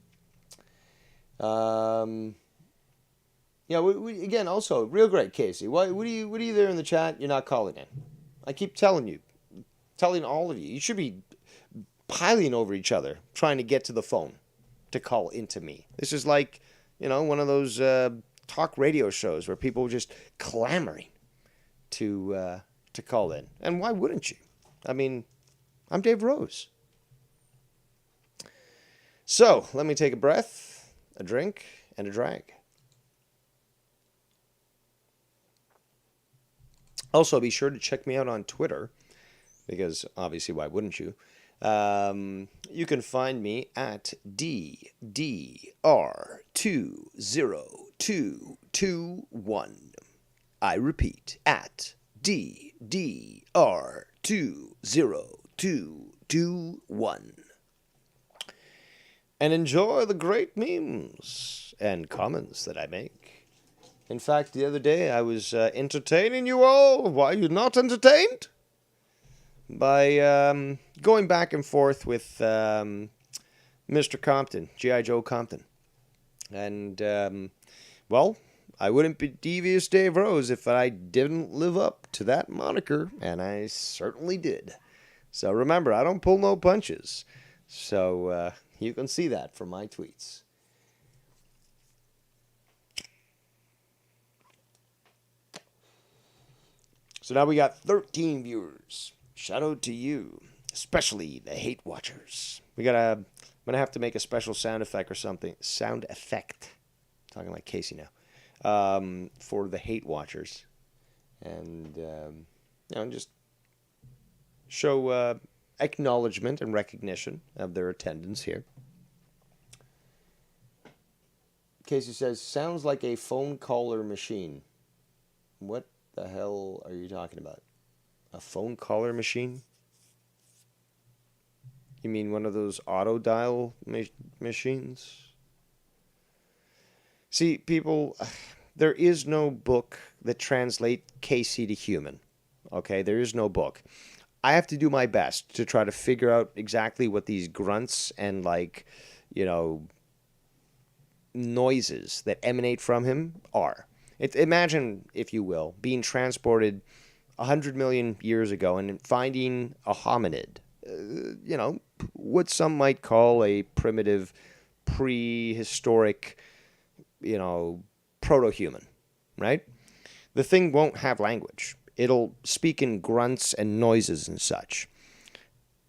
Again, also, real great, Casey. What are you there in the chat? You're not calling in. I keep telling all of you. You should be piling over each other, trying to get to the phone to call into me. This is like, one of those talk radio shows where people are just clamoring to call in. And why wouldn't you? I mean, I'm Dave Rose. So, let me take a breath, a drink, and a drag. Also, be sure to check me out on Twitter, because obviously, why wouldn't you? You can find me at DDR20221. I repeat, at DDR20221. And enjoy the great memes and comments that I make. In fact, the other day I was entertaining you all. Why are you not entertained? By going back and forth with Mr. Compton, G.I. Joe Compton. And, I wouldn't be Devious Dave Rose if I didn't live up to that moniker, and I certainly did. So remember, I don't pull no punches. So you can see that from my tweets. So now we got 13 viewers. Shout out to you, especially the hate watchers. I'm gonna have to make a special sound effect or something. Sound effect. I'm talking like Casey now. For the hate watchers, and just show acknowledgement and recognition of their attendance here. Casey says, sounds like a phone caller machine. What the hell are you talking about? A phone caller machine? You mean one of those auto dial machines? See, people, there is no book that translates Casey to human. Okay, there is no book. I have to do my best to try to figure out exactly what these grunts and noises that emanate from him are. Imagine, if you will, being transported 100 million years ago and finding a hominid. What some might call a primitive, prehistoric, proto-human, right? The thing won't have language. It'll speak in grunts and noises and such.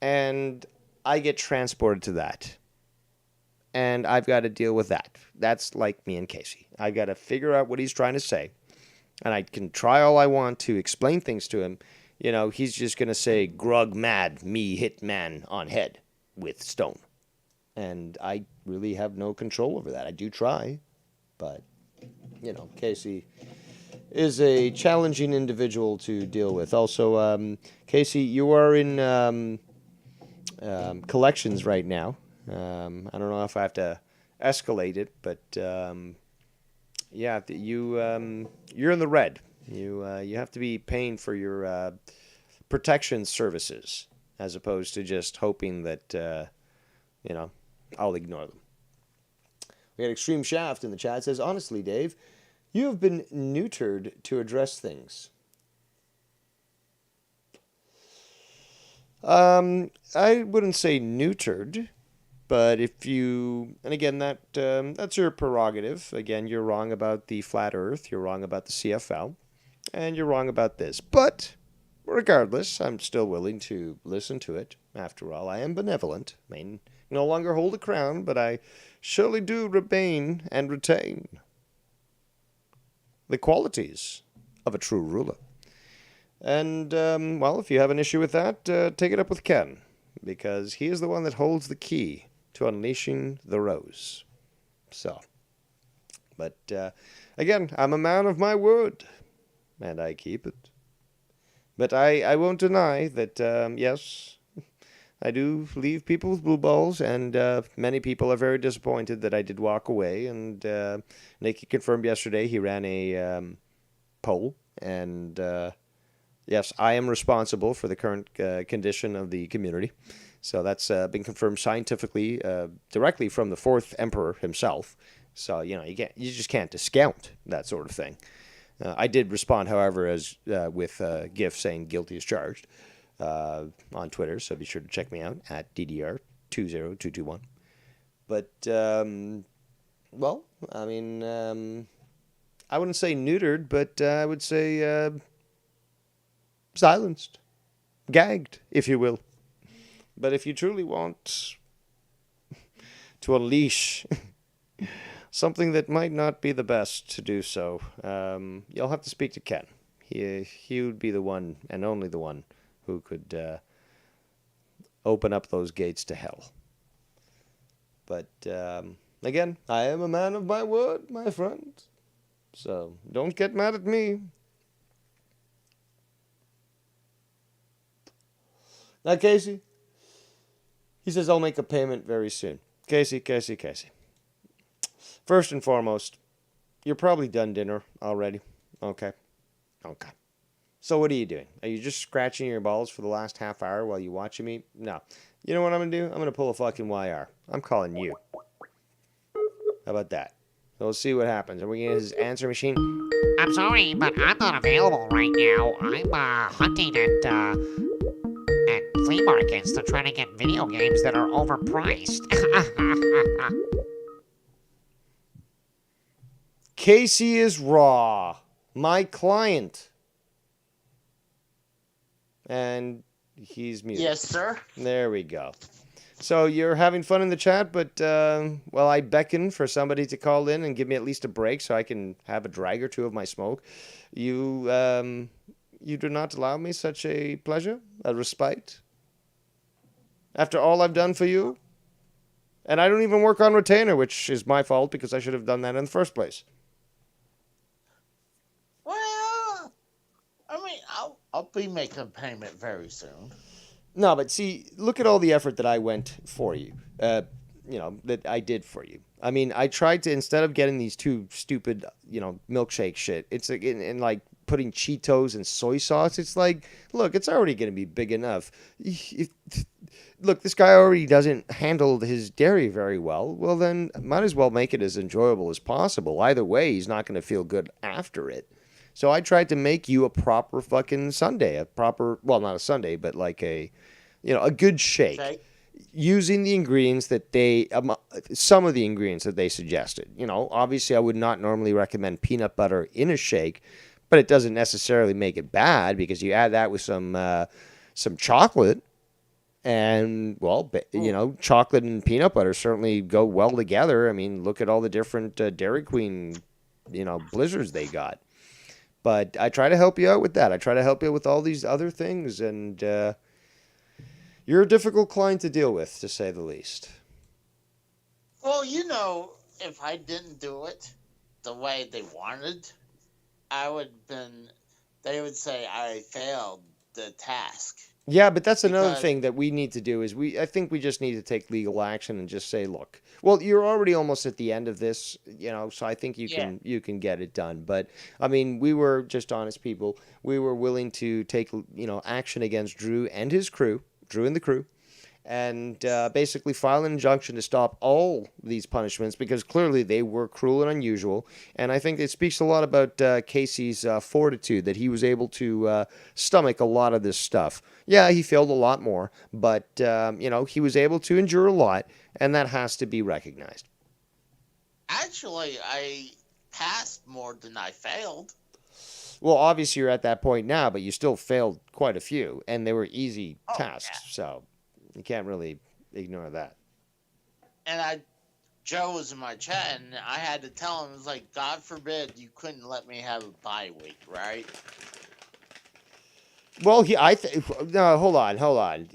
And I get transported to that. And I've got to deal with that. That's like me and Casey. I've got to figure out what he's trying to say. And I can try all I want to explain things to him. You know, he's just going to say, "Grug mad, me hit man on head with stone." And I really have no control over that. I do try. But, you know, Casey is a challenging individual to deal with. Also, Casey, you are in collections right now. I don't know if I have to escalate it, but yeah, you're in the red. You have to be paying for your protection services as opposed to just hoping that you know, I'll ignore them. We got Extreme Shaft in the chat. It says, "Honestly, Dave, you have been neutered to address things." I wouldn't say neutered. But if you, and again, that's your prerogative. Again, you're wrong about the flat Earth, you're wrong about the CFL, and you're wrong about this. But regardless, I'm still willing to listen to it. After all, I am benevolent. I mean, no longer hold a crown, but I surely do remain and retain the qualities of a true ruler. And, well, if you have an issue with that, take it up with Ken, because he is the one that holds the key to unleashing the rose. So, but again, I'm a man of my word, and I keep it. But I won't deny that, yes, I do leave people with blue balls, and many people are very disappointed that I did walk away. And Nicky confirmed yesterday he ran a poll, and yes, I am responsible for the current condition of the community. So that's been confirmed scientifically, directly from the fourth emperor himself. So you know, you just can't discount that sort of thing. I did respond, however, as with a GIF saying "guilty as charged" on Twitter. So be sure to check me out at DDR20221. But well, I mean, I wouldn't say neutered, but I would say silenced, gagged, if you will. But if you truly want to unleash something that might not be the best to do so, you'll have to speak to Ken. He would be the one, and only the one, who could open up those gates to hell. But again, I am a man of my word, my friend. So don't get mad at me. Now, Casey, he says, "I'll make a payment very soon." Casey. First and foremost, you're probably done dinner already. Okay. So what are you doing? Are you just scratching your balls for the last half hour while you watching me? No. You know what I'm going to do? I'm going to pull a fucking YR. I'm calling you. How about that? So we'll see what happens. Are we going to get his answer machine? "I'm sorry, but I'm not available right now. I'm hunting at flea markets to try to get video games that are overpriced." Casey is raw. My client. And he's muted. Yes, sir. There we go. So you're having fun in the chat, but, well, I beckon for somebody to call in and give me at least a break so I can have a drag or two of my smoke. You do not allow me such a pleasure, a respite? After all I've done for you? And I don't even work on retainer, which is my fault because I should have done that in the first place. Well, I mean, I'll be making payment very soon. No, but see, look at all the effort that I went for you. That I did for you. I mean, I tried to, instead of getting these two stupid, milkshake shit, it's like, and like putting Cheetos and soy sauce. It's like, look, it's already going to be big enough. Look, this guy already doesn't handle his dairy very well. Well, then might as well make it as enjoyable as possible. Either way, he's not going to feel good after it. So I tried to make you a proper fucking sundae, well, not a sundae, but like a good shake. Okay. Using the ingredients that some of the ingredients that they suggested. Obviously I would not normally recommend peanut butter in a shake, but it doesn't necessarily make it bad because you add that with some chocolate, and well, Ooh, chocolate and peanut butter certainly go well together. I mean, look at all the different Dairy Queen, blizzards they got. But I try to help you out with that. I try to help you with all these other things, and you're a difficult client to deal with, to say the least. well, if I didn't do it the way they wanted, I would been. They would say I failed the task Yeah, but that's another because thing that we need to do is I think we just need to take legal action and just say, look, well, you're already almost at the end of this, so I think you yeah, can get it done. But I mean, we were just honest people. We were willing to take, action against Drew and his crew, Drew and the crew, and basically file an injunction to stop all these punishments because clearly they were cruel and unusual. And I think it speaks a lot about Casey's fortitude that he was able to stomach a lot of this stuff. Yeah, he failed a lot more, but he was able to endure a lot, and that has to be recognized. actually I passed more than I failed. Well, obviously you're at that point now, but you still failed quite a few, and they were easy Oh yeah, tasks, so you can't really ignore that. and I Joe was in my chat, and I had to tell him, it was like, God forbid you couldn't let me have a bye week, right? Well, no, hold on.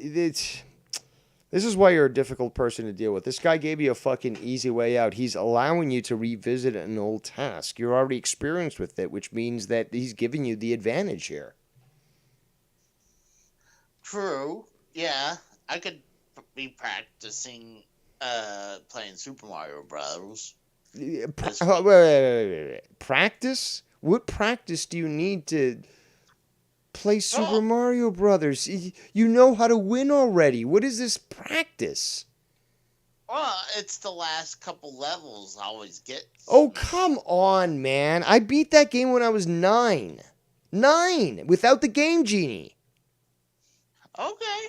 This is why you're a difficult person to deal with. This guy gave you a fucking easy way out. He's allowing you to revisit an old task. You're already experienced with it, which means that he's giving you the advantage here. True. Yeah, I could be practicing playing Super Mario Brothers this week. Wait. Practice? What practice do you need to play Super Oh, Mario Brothers? You know how to win already. What is this practice? well, it's the last couple levels always get Oh, me. come on, man. I beat that game when I was 9. 9! Without the Game Genie. Okay.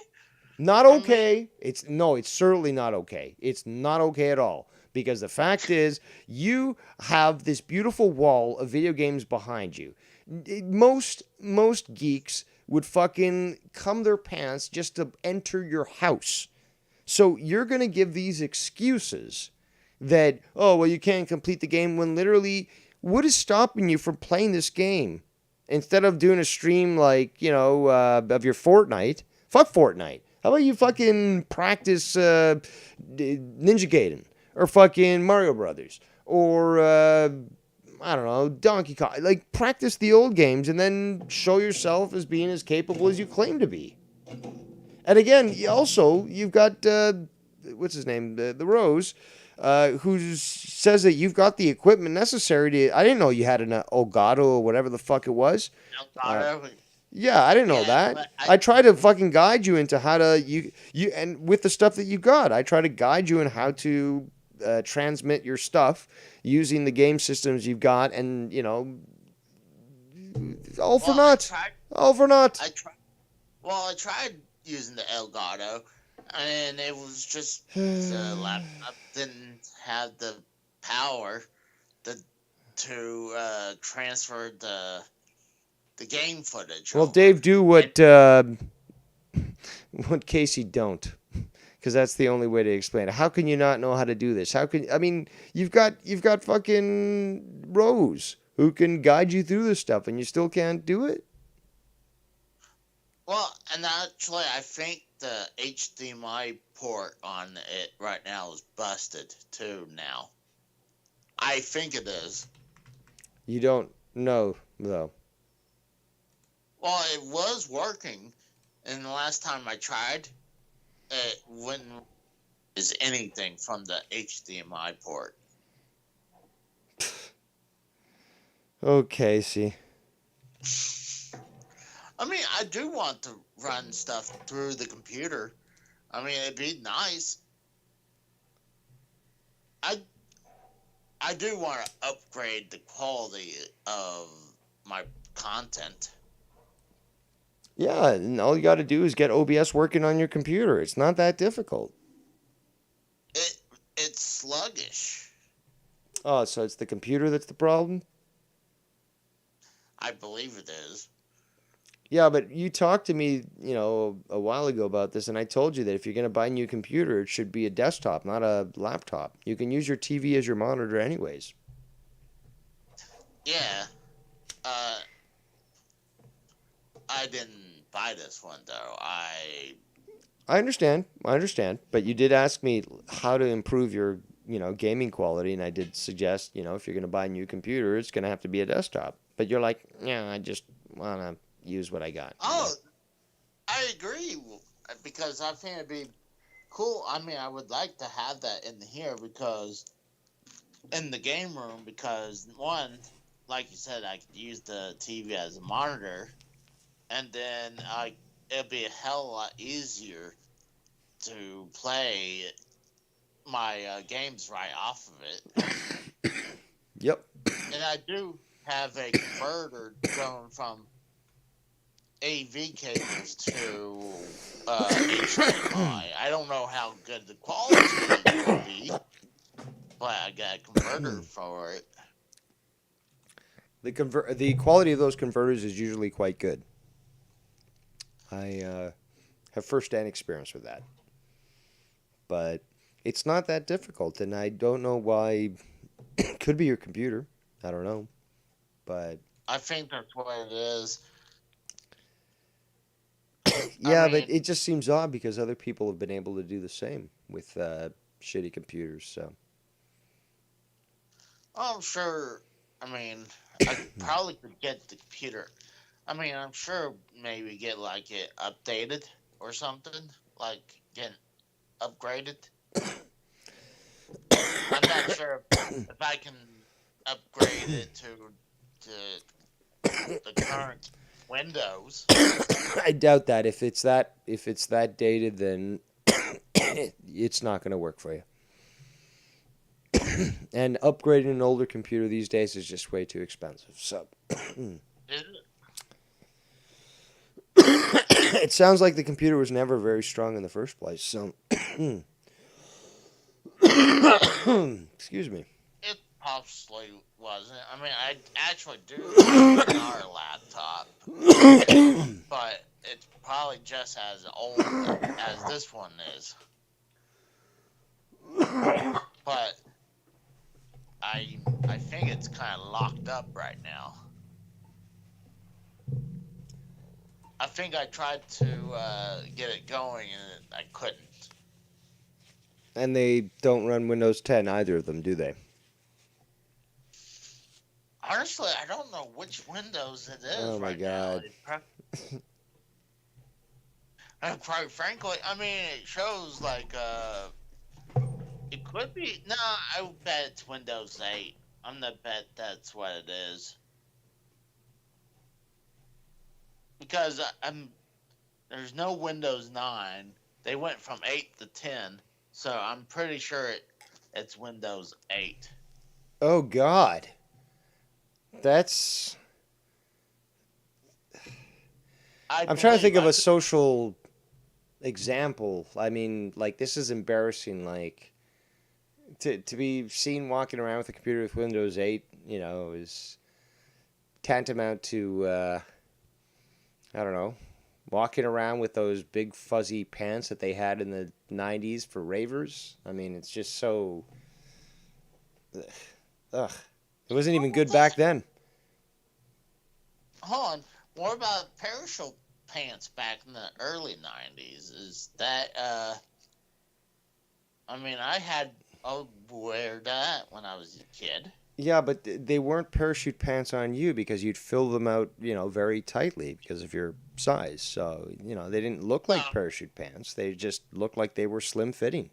Not I mean, okay. It's certainly not okay. It's not okay at all. Because the fact is, you have this beautiful wall of video games behind you. Most geeks would fucking cum their pants just to enter your house. So you're gonna give these excuses that, oh well, you can't complete the game, when literally, what is stopping you from playing this game? Instead of doing a stream like, of your Fortnite, fuck Fortnite. How about you fucking practice Ninja Gaiden or fucking Mario Brothers or I don't know, Donkey Kong. Like, practice the old games and then show yourself as being as capable as you claim to be. And again, you've got what's his name, the Rose, who says that you've got the equipment necessary to. I didn't know you had an Elgato or whatever the fuck it was. Uh, Elgato. yeah, I didn't know Yeah, that. but I try to fucking guide you into how to you and with the stuff that you got, I try to guide you in how to transmit your stuff using the game systems you've got, and all for well, I naught, tried. all for naught. I tried. Well, I tried using the Elgato, and it was just the laptop didn't have the power to transfer the game footage Well, over. Dave, do And what Casey don't, because that's the only way to explain it. How can you not know how to do this? I mean, you've got fucking Rose who can guide you through this stuff, and you still can't do it. well, and actually, I think the HDMI port on it right now is busted too. Now, I think it is. You don't know though. Well, it was working, and the last time I tried, it wouldn't is anything from the HDMI port. Oh, Casey. I mean, I do want to run stuff through the computer. I mean, it'd be nice. I I do want to upgrade the quality of my content. Yeah, and all you got to do is get OBS working on your computer. It's not that difficult. It it's sluggish. Oh, so it's the computer that's the problem? I believe it is. Yeah, but you talked to me, a while ago about this, and I told you that if you're going to buy a new computer, it should be a desktop, not a laptop. You can use your TV as your monitor anyways. Yeah. Uh, I didn't buy this one though. I understand, but you did ask me how to improve your, gaming quality, and I did suggest, if you're going to buy a new computer, it's going to have to be a desktop. But you're like, yeah, I just want to use what I got. Oh, I agree because I think it'd be cool. I mean, I would like to have that in here because in the game room because one, like you said, I could use the TV as a monitor, and then it'd be a hell of a lot easier to play my games right off of it. Yep. And I do have a converter going from AV cables to HDMI. I don't know how good the quality will be, but I got a converter for it. The quality of those converters is usually quite good. I have first-hand experience with that, but it's not that difficult, and I don't know why. It could be your computer. I don't know, but I think that's what it is. yeah, I but mean, it just seems odd because other people have been able to do the same with shitty computers. So I'm sure. I mean, I probably could get the computer. I mean, I'm sure maybe get like it updated or something, like get upgraded. I'm not sure if I can upgrade it to the current Windows. I doubt that if it's that dated, then it's not going to work for you. And upgrading an older computer these days is just way too expensive. So Is it? it sounds like the computer was never very strong in the first place. So excuse me. It possibly wasn't. I mean, I actually do have another laptop, but it's probably just as old as this one is. But I think it's kind of locked up right now. I think I tried to get it going and I couldn't. And they don't run Windows 10 either of them, do they? Honestly, I don't know which Windows it is Oh my right now. God. And quite frankly, I mean, it shows like it could be. No, I bet it's Windows 8. I'm gonna bet that's what it is because there's no Windows 9. They went from 8 to 10, so I'm pretty sure it's Windows 8. Oh God. That's I I'm trying to believe think of I a could. social example. I mean, like this is embarrassing. Like to be seen walking around with a computer with Windows 8, is tantamount to I don't know, walking around with those big fuzzy pants that they had in the 90s for ravers. I mean, it's just so ugh. It wasn't even What good was that? back then. Hold on. What about parachute pants back in the early 90s? Is that I mean, I wear that when I was a kid. Yeah, but they weren't parachute pants on you because you'd fill them out, very tightly because of your size. So, they didn't look No, like parachute pants. They just looked like they were slim fitting.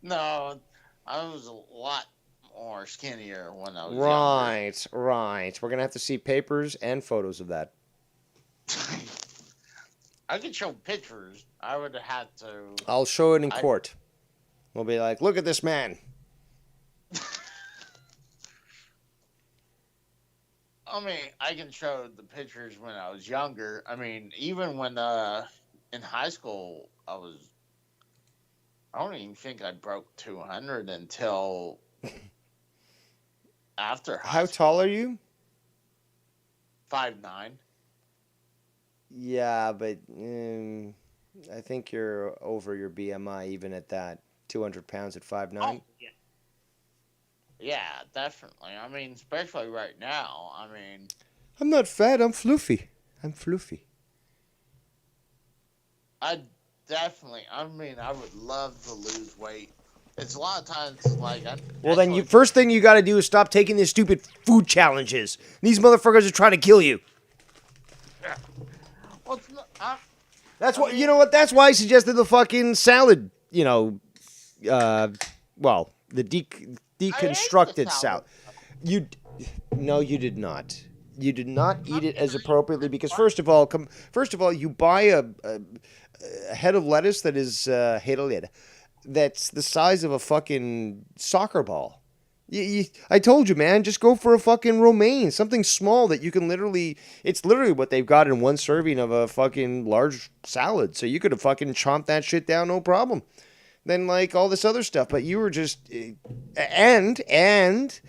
no, I was a lot more skinnier when I was younger. Right, right. We're going to have to see papers and photos of that. I could show pictures. I would have had to. I'll show it in I court. We'll be like, look at this man. I mean, I can show the pictures when I was younger. I mean, even when in high school, I don't even think I broke 200 until after high How school. tall are you? 5'9". Yeah, but I think you're over your BMI even at that. 200 pounds at 5'9". Oh, yeah. Yeah, definitely. I mean, especially right now. I mean, I'm not fat. I'm fluffy. I'm fluffy. I definitely. I mean, I would love to lose weight. It's a lot of times like I Well, then you actually. first thing you got to do is stop taking these stupid food challenges. These motherfuckers are trying to kill you. Well, it's not, That's I what you mean, know. What? That's why I suggested the fucking salad. Well, the I ate the deconstructed salad. salad. You, no, you did not. You did not I eat it mean, as appropriately because first of all, you buy a head of lettuce that is that's the size of a fucking soccer ball. I told you, man, just go for a fucking romaine, something small that you can literally. It's literally what they've got in one serving of a fucking large salad. So you could have fucking chomped that shit down, no problem. Then like all this other stuff, but you were just and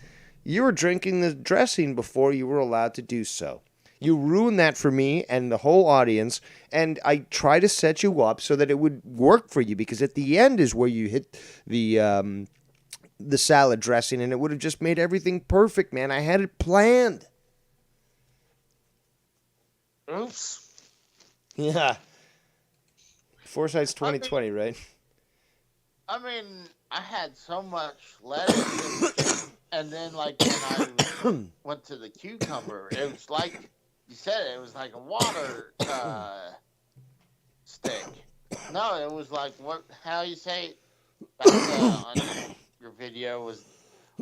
you were drinking the dressing before you were allowed to do so. You ruined that for me and the whole audience, and I try to set you up so that it would work for you because at the end is where you hit the salad dressing, and it would have just made everything perfect, man. I had it planned. Oops. Yeah. Foresight's I mean, 2020, right? I mean, I had so much lettuce, and then like when I went to the cucumber, it was like you said, it was like a water stick. No, it was like what? How you say it back on your video was?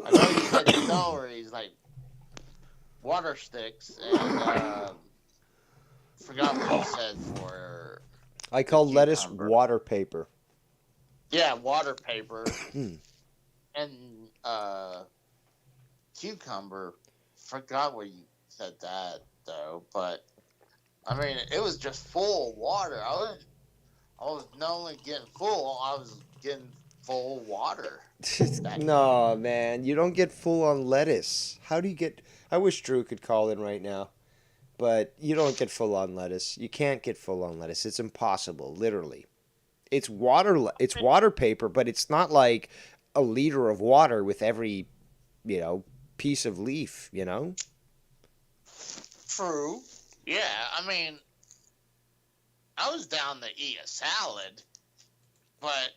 I know you said celery's like water sticks, and forgot what you said for I the call lettuce cucumber. water paper. Yeah, water paper and cucumber. Forgot what you said that though, but I mean it was just full of water. I was not only getting full, I was getting full water. No, man, you don't get full on lettuce. How do you get? I wish Drew could call in right now, but you don't get full on lettuce. You can't get full on lettuce. It's impossible, literally. It's water paper, but it's not like a liter of water with every, piece of leaf, True. Yeah, I mean, I was down to eat a salad, but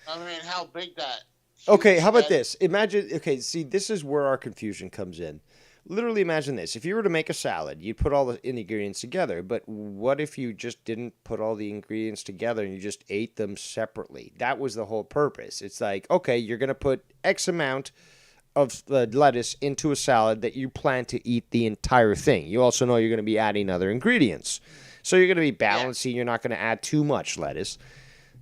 I mean, how big that? Okay, huge how about head- this? Imagine, okay, see, this is where our confusion comes in. Literally imagine this. If you were to make a salad, you'd put all the ingredients together, but what if you just didn't put all the ingredients together and you just ate them separately? That was the whole purpose. It's like, okay, you're going to put X amount of lettuce into a salad that you plan to eat the entire thing. You also know you're going to be adding other ingredients. So you're going to be balancing. You're not going to add too much lettuce.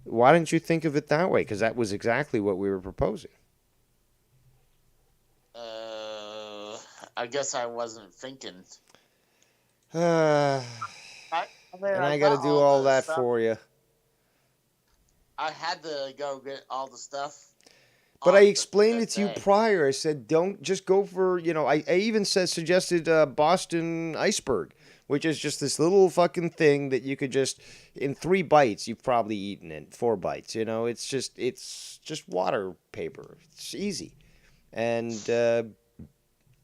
Why didn't you think of it that way? Because that was exactly what we were proposing. I guess I wasn't thinking. Uh, I mean, and I got got to do all the that stuff. for you. I had to go get all the stuff. But on I the explained it fifth to you day. prior. I said, don't just go for, I even suggested Boston Iceberg, which is just this little fucking thing that you could just, in 3 bites, you've probably eaten it. 4 bites, it's just water paper. It's easy. And,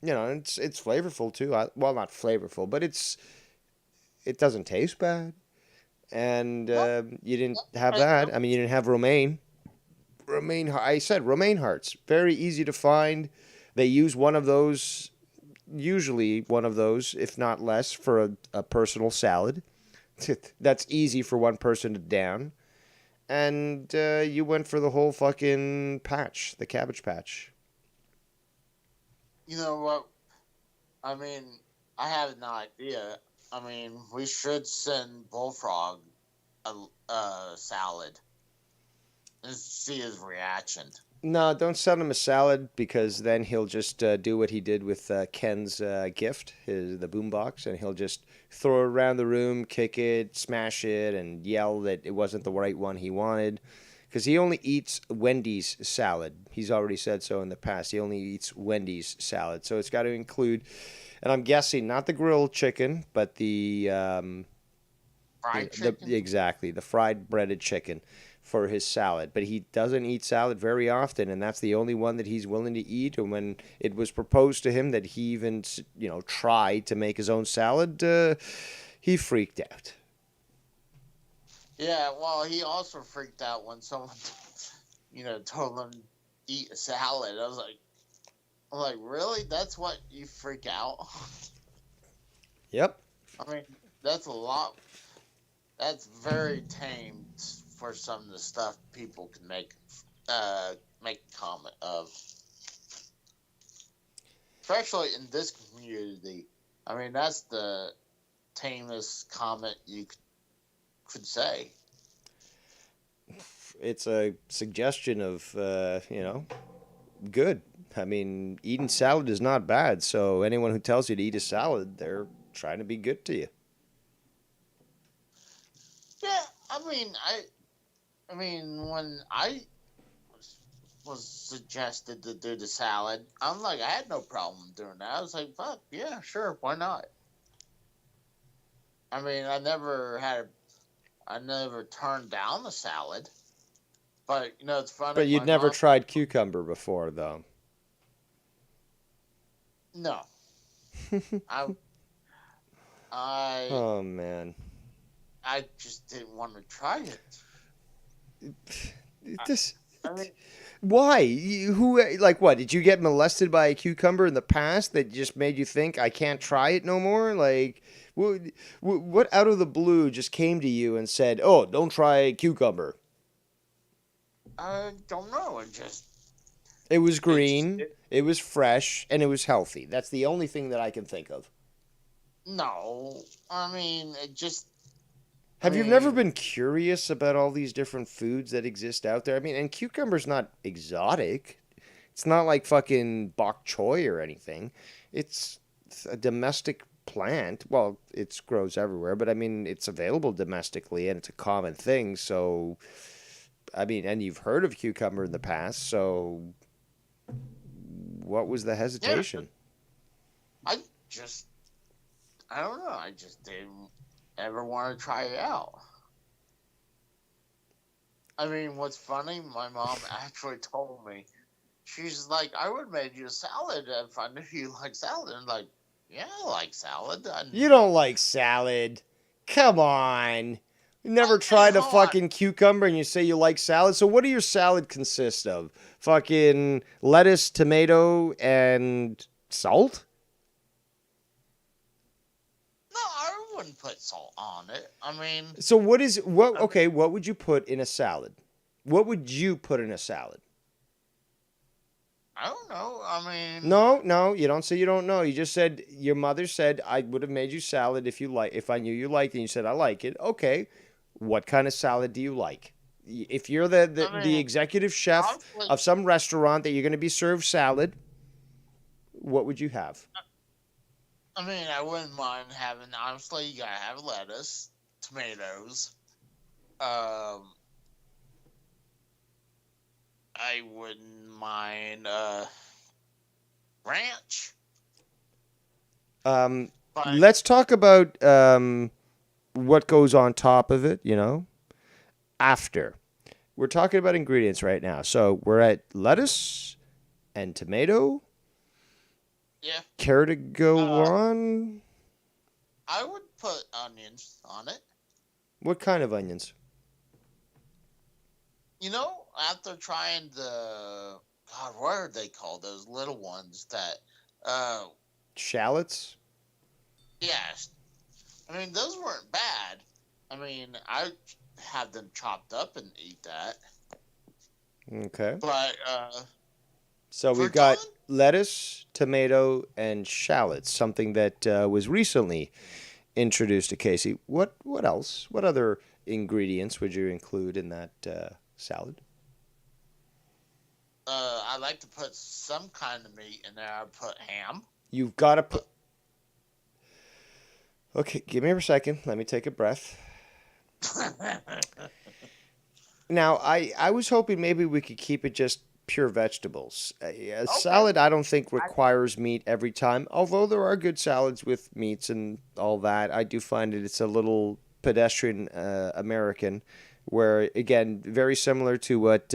it's flavorful too. Well, not flavorful, but it doesn't taste bad. And you didn't have that. I mean, you didn't have romaine. I said romaine hearts. Very easy to find. They use one of those, usually one of those, if not less, for a personal salad. That's easy for one person to down. And you went for the whole fucking patch, the Cabbage Patch. You know what? I mean, I have an idea. I mean, we should send Bullfrog a salad and see his reaction. No, don't send him a salad because then he'll just do what he did with Ken's gift, the boombox, and he'll just throw it around the room, kick it, smash it, and yell that it wasn't the right one he wanted. because he only eats Wendy's salad. He's already said so in the past. He only eats Wendy's salad, so it's got to include, and I'm guessing not the grilled chicken, but the Fried chicken. exactly the fried breaded chicken for his salad. But he doesn't eat salad very often, and that's the only one that he's willing to eat. And when it was proposed to him that he even tried to make his own salad, he freaked out. Yeah, well, he also freaked out when someone, told him to eat a salad. I'm like, really? That's what you freak out? Yep. I mean, that's a lot. That's very tame for some of the stuff people can make comment of, especially in this community. I mean, that's the tamest comment you could say. It's a suggestion of good. I mean, eating salad is not bad. So anyone who tells you to eat a salad, they're trying to be good to you. Yeah, I mean, when I was suggested to do the salad, I'm like, I had no problem doing that. I was like, fuck, yeah, sure, why not? I mean, I never turned down the salad, but it's funny. But you'd never tried cucumber before, though. No, I Oh man. I just didn't want to try it. This. I mean, Why? What? Did you get molested by a cucumber in the past that just made you think I can't try it no more? Like, what out of the blue just came to you and said, "Oh, don't try cucumber"? I don't know. It was green, it was fresh, and it was healthy. That's the only thing that I can think of. No, I mean, it just. Have you never been curious about all these different foods that exist out there? I mean, and cucumber's not exotic. It's not like fucking bok choy or anything. It's a domestic plant. Well, it grows everywhere, but I mean, it's available domestically and it's a common thing. So, I mean, and you've heard of cucumber in the past. So, what was the hesitation? Yeah, I don't know. I just didn't ever want to try it out. I mean, what's funny, my mom actually told me, she's like, I would have made you a salad if I knew you like salad. And I'm like, yeah, I like salad. You don't like salad. Come on. You never tried a fucking cucumber and you say you like salad? So what do your salad consist of? Fucking lettuce, tomato, and salt? No, I wouldn't put salt on it. I mean... So what would you put in a salad? What would you put in a salad? I don't know. I mean... No, you don't say you don't know. You just said, your mother said, I would have made you salad if I knew you liked it, and you said, I like it. Okay, what kind of salad do you like? If you're the executive chef of some restaurant that you're going to be served salad, what would you have? I mean, I wouldn't mind having, honestly, you gotta have lettuce, tomatoes. I wouldn't mind ranch. Let's talk about what goes on top of it, after. We're talking about ingredients right now. So we're at lettuce and tomato. Yeah. Care to go on? I would put onions on it. What kind of onions? After trying God, what are they called? Those little ones that... Shallots? Yes. I mean, those weren't bad. I mean, I have them chopped up and eat that. Okay. But, so we've got lettuce, tomato, and shallots, something that was recently introduced to Casey. What else? What other ingredients would you include in that salad? I like to put some kind of meat in there. I put ham. You've got to put... Okay, give me a second. Let me take a breath. Now, I was hoping maybe we could keep it just pure vegetables. A Okay. salad, I don't think I, requires meat every time. Although there are good salads with meats and all that, I do find it it's a little pedestrian American, where again, very similar to what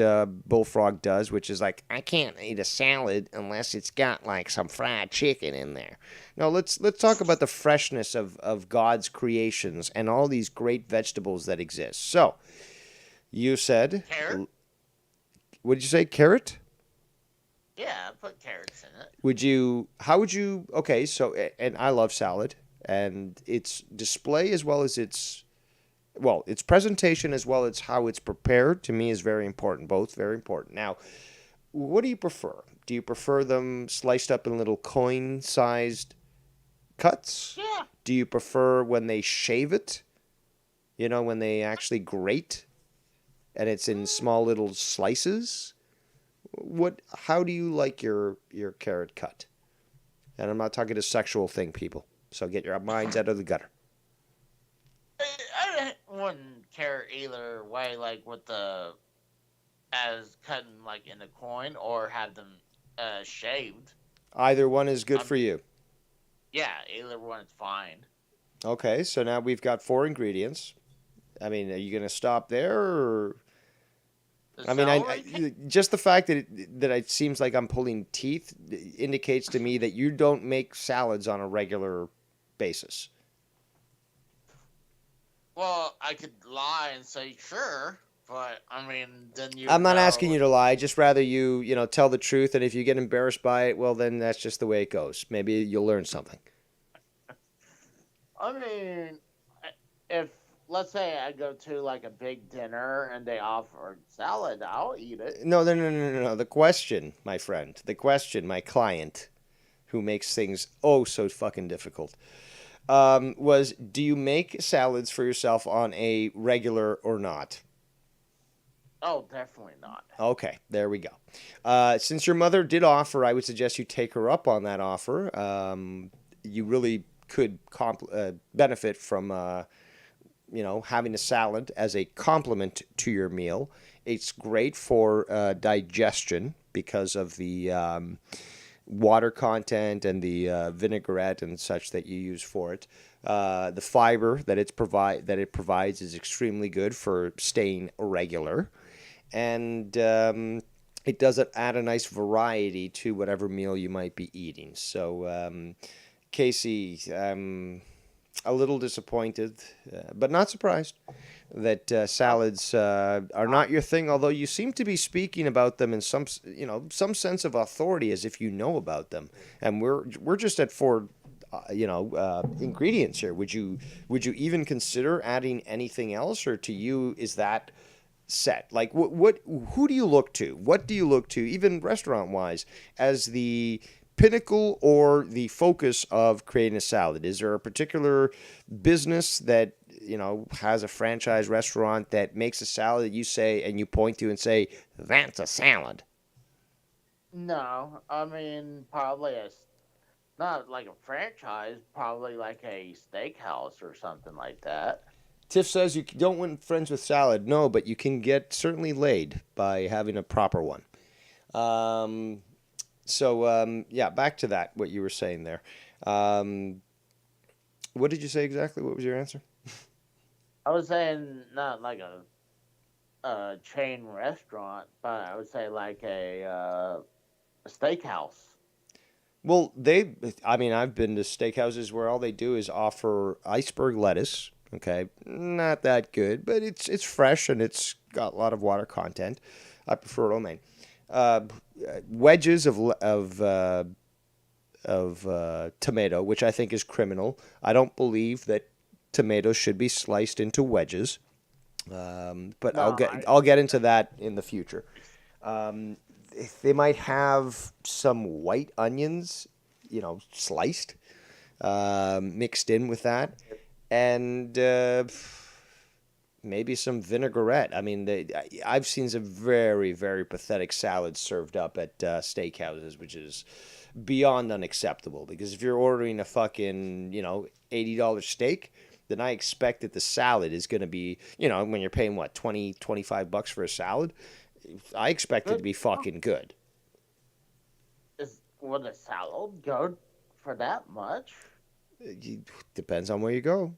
Bullfrog does, which is like I can't eat a salad unless it's got like some fried chicken in there. No, let's talk about the freshness of God's creations and all these great vegetables that exist. So. You said, carrot? what did you say, carrot? Yeah, I put carrots in it. How would you, okay, so, and I love salad, and its display as well as its presentation as well as how it's prepared to me is very important, both very important. Now, what do you prefer? Do you prefer them sliced up in little coin sized cuts? Yeah. Do you prefer when they shave it? You know, when they actually grate and it's in small little slices? How do you like your carrot cut? And I'm not talking a sexual thing, people. So get your minds out of the gutter. I wouldn't care either way, like with the as cutting like in a coin or have them shaved. Either one is good I for mean, you. yeah, either one is fine. Okay, so now we've got four ingredients. I mean, are you going to stop there, or The I mean, celery cake? just the fact that it seems like I'm pulling teeth indicates to me that you don't make salads on a regular basis. Well, I could lie and say sure, but I mean, then you I'm not asking know. you to lie. Just rather tell the truth. And if you get embarrassed by it, well, then that's just the way it goes. Maybe you'll learn something. I mean, if let's say I go to like a big dinner and they offer salad, I'll eat it. No, no, no, no, no, no. The question, my friend, the question, my client, who makes things oh so fucking difficult, was do you make salads for yourself on a regular or not? Oh, definitely not. Okay, there we go. Since your mother did offer, I would suggest you take her up on that offer. You really could benefit from having a salad as a complement to your meal. It's great for digestion because of the water content and the vinaigrette and such that you use for it. The fiber that it provides is extremely good for staying regular, and it does add a nice variety to whatever meal you might be eating. So, Casey, a little disappointed, but not surprised that salads are not your thing. Although you seem to be speaking about them in some sense of authority, as if you know about them. And we're just at four, ingredients here. Would you even consider adding anything else, or to you is that set? Like who do you look to? What do you look to, even restaurant wise, as the pinnacle or the focus of creating a salad? Is there a particular business that has a franchise restaurant that makes a salad that you say and you point to and say that's a salad? No, I mean probably not like a franchise, probably like a steakhouse or something like that. Tiff says you don't win friends with salad. No, but you can get certainly laid by having a proper one. Um, yeah, back to that, what you were saying there. Um, what did you say exactly? What was your answer? I was saying not like a chain restaurant, but I would say like a steakhouse. Well, I mean, I've been to steakhouses where all they do is offer iceberg lettuce. Okay, not that good, but it's fresh and it's got a lot of water content. I prefer romaine. Uh, Wedges of tomato, which I think is criminal. I don't believe that tomatoes should be sliced into wedges. But No, I'll get into that in the future. Um, they might have some white onions, sliced, mixed in with that, and maybe some vinaigrette. I mean, I've seen some very, very pathetic salads served up at steakhouses, which is beyond unacceptable. Because if you're ordering a fucking $80 steak, then I expect that the salad is going to be, when you're paying what, 20, 25 bucks for a salad, I expect it to Good. be fucking good. Would a salad go for that much? Depends on where you go.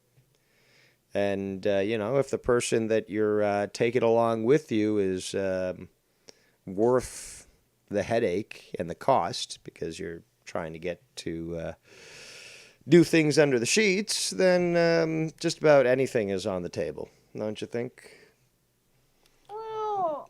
And, if the person that you're taking along with you is worth the headache and the cost because you're trying to get to do things under the sheets, then just about anything is on the table, don't you think? Well,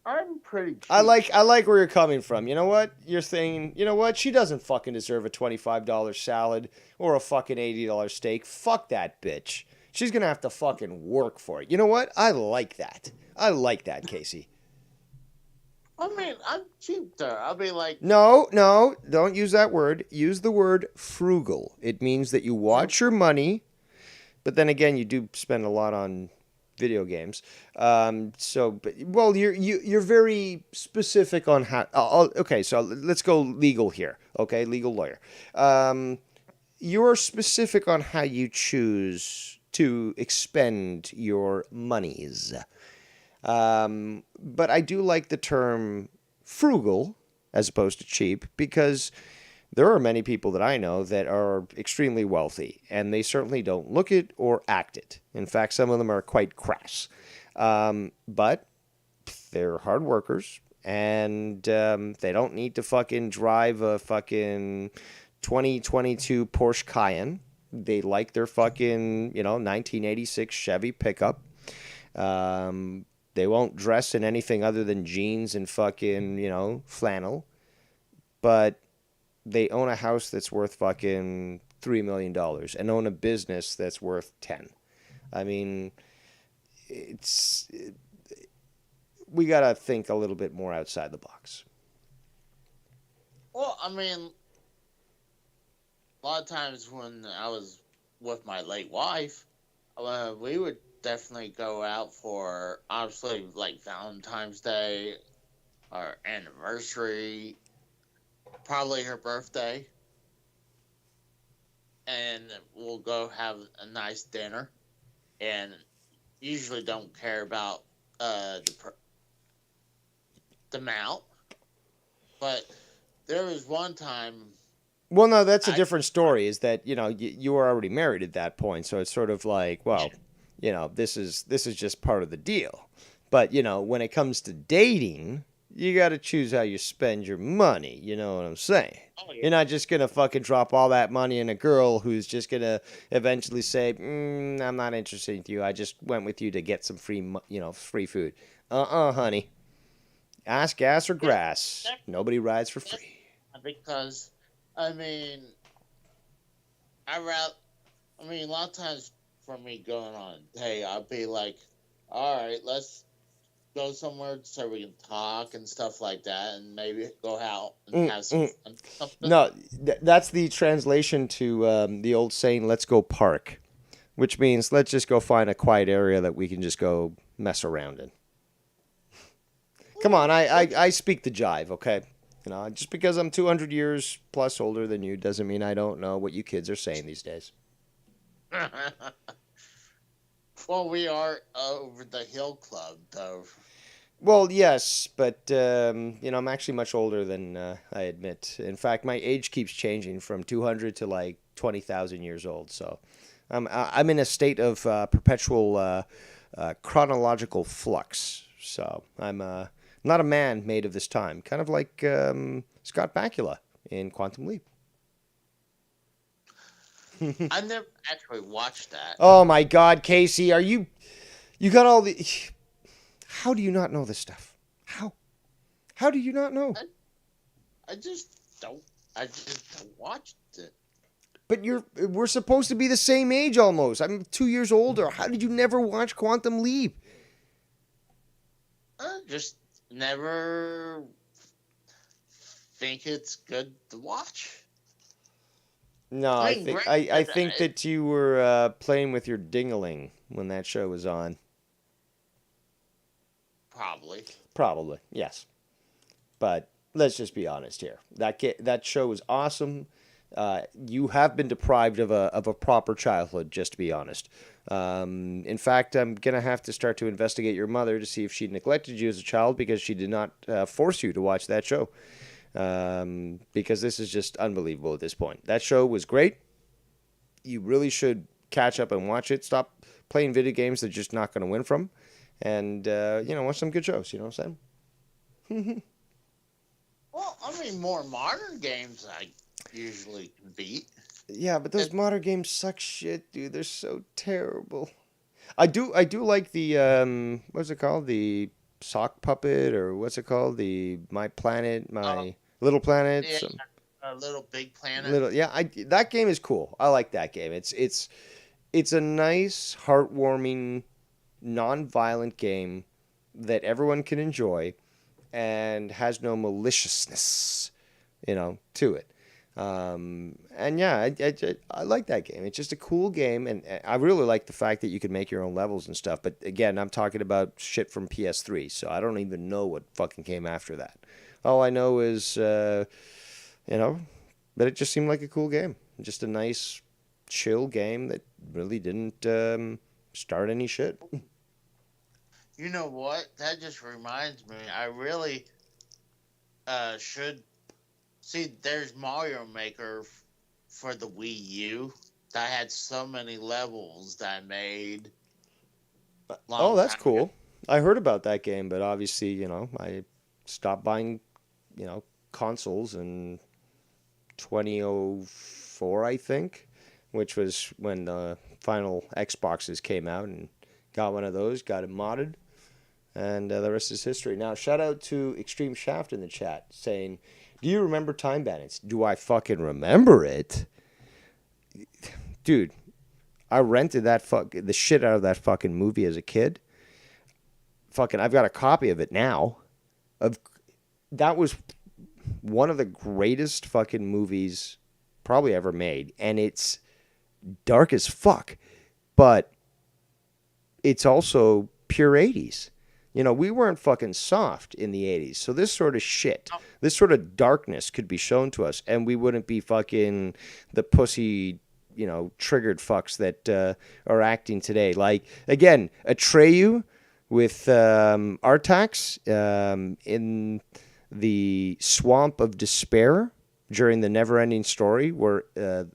I'm pretty cheap. I like where you're coming from. You know what? You're saying, you know what? She doesn't fucking deserve a $25 salad or a fucking $80 steak. Fuck that bitch. She's gonna have to fucking work for it. You know what? I like that. I like that, Casey. I mean, I'm cheap there. I'll be like, No, don't use that word. Use the word frugal. It means that you watch your money, but then again, you do spend a lot on video games. You're very specific on how. Okay, so let's go legal here. Okay, legal lawyer. You're specific on how you choose to expend your monies. But I do like the term frugal as opposed to cheap because there are many people that I know that are extremely wealthy and they certainly don't look it or act it. In fact, some of them are quite crass. But they're hard workers and they don't need to fucking drive a fucking 2022 Porsche Cayenne. They like their fucking, 1986 Chevy pickup. They won't dress in anything other than jeans and fucking, flannel. But they own a house that's worth fucking $3 million and own a business that's worth 10. I mean, we got to think a little bit more outside the box. well, I mean, a lot of times when I was with my late wife, we would definitely go out for, obviously, like Valentine's Day, our anniversary, probably her birthday, and we'll go have a nice dinner, and usually don't care about the amount, but there was one time. Well, no, that's a different story. Is that you were already married at that point, so it's sort of like, well, this is just part of the deal. But when it comes to dating, you got to choose how you spend your money. You know what I'm saying? Oh, yeah. You're not just gonna fucking drop all that money in a girl who's just gonna eventually say, "I'm not interested in you. I just went with you to get some free food." Honey. Ask gas or grass. Nobody rides for free. Because, I mean, a lot of times for me going on a date, I'll be like, all right, let's go somewhere so we can talk and stuff like that, and maybe go out and have some fun. Something. No, that's the translation to the old saying, let's go park, which means let's just go find a quiet area that we can just go mess around in. Come on, I speak the jive, okay? Just because I'm 200 years plus older than you doesn't mean I don't know what you kids are saying these days. Well, we are over the hill club, though. Well, yes, but I'm actually much older than I admit. In fact, my age keeps changing from 200 to like 20,000 years old. So I'm in a state of perpetual chronological flux. So I'm not a man made of this time, kind of like Scott Bakula in Quantum Leap. I never actually watched that. Oh my God, Casey, you got all the? How do you not know this stuff? How do you not know? I just don't watch it. But we're supposed to be the same age almost. I'm 2 years older. How did you never watch Quantum Leap? I just never think it's good to watch. No, I think that you were playing with your dingaling when that show was on. Probably, yes. But let's just be honest here. That show was awesome. You have been deprived of a proper childhood, just to be honest. In fact, I'm gonna have to start to investigate your mother to see if she neglected you as a child because she did not force you to watch that show. Because this is just unbelievable at this point. That show was great. You really should catch up and watch it. Stop playing video games that you're just not going to win from, and watch some good shows. You know what I'm saying? Well, I mean, more modern games I usually can beat. Yeah, but those modern games suck shit, dude. They're so terrible. I do like the what's it called? The sock puppet, or what's it called? The My Planet, Uh, My Little Planet. yeah, a little Big Planet. Little, yeah, that game is cool. I like that game. It's a nice, heartwarming, non-violent game that everyone can enjoy and has no maliciousness, to it. And yeah, I like that game. It's just a cool game, and I really like the fact that you can make your own levels and stuff. But again, I'm talking about shit from PS3, so I don't even know what fucking came after that. All I know is, but it just seemed like a cool game. Just a nice, chill game that really didn't start any shit. You know what? That just reminds me. I really should see. There's Mario Maker for the Wii U. That had so many levels that I made. Oh, Long that's time ago. cool. I heard about that game, but obviously, I stopped buying, consoles in 2004, I think, which was when the final Xboxes came out, and got one of those, got it modded, and the rest is history. Now, shout out to Extreme Shaft in the chat saying, "Do you remember Time Bandits?" Do I fucking remember it? Dude, I rented the shit out of that fucking movie as a kid. Fucking, I've got a copy of it now. That was one of the greatest fucking movies probably ever made, and it's dark as fuck, but it's also pure 80s. We weren't fucking soft in the 80s, so this sort of shit, this sort of darkness could be shown to us, and we wouldn't be fucking the pussy, triggered fucks that are acting today. Like, again, Atreyu with Artax in the Swamp of Despair during the Never-Ending Story, where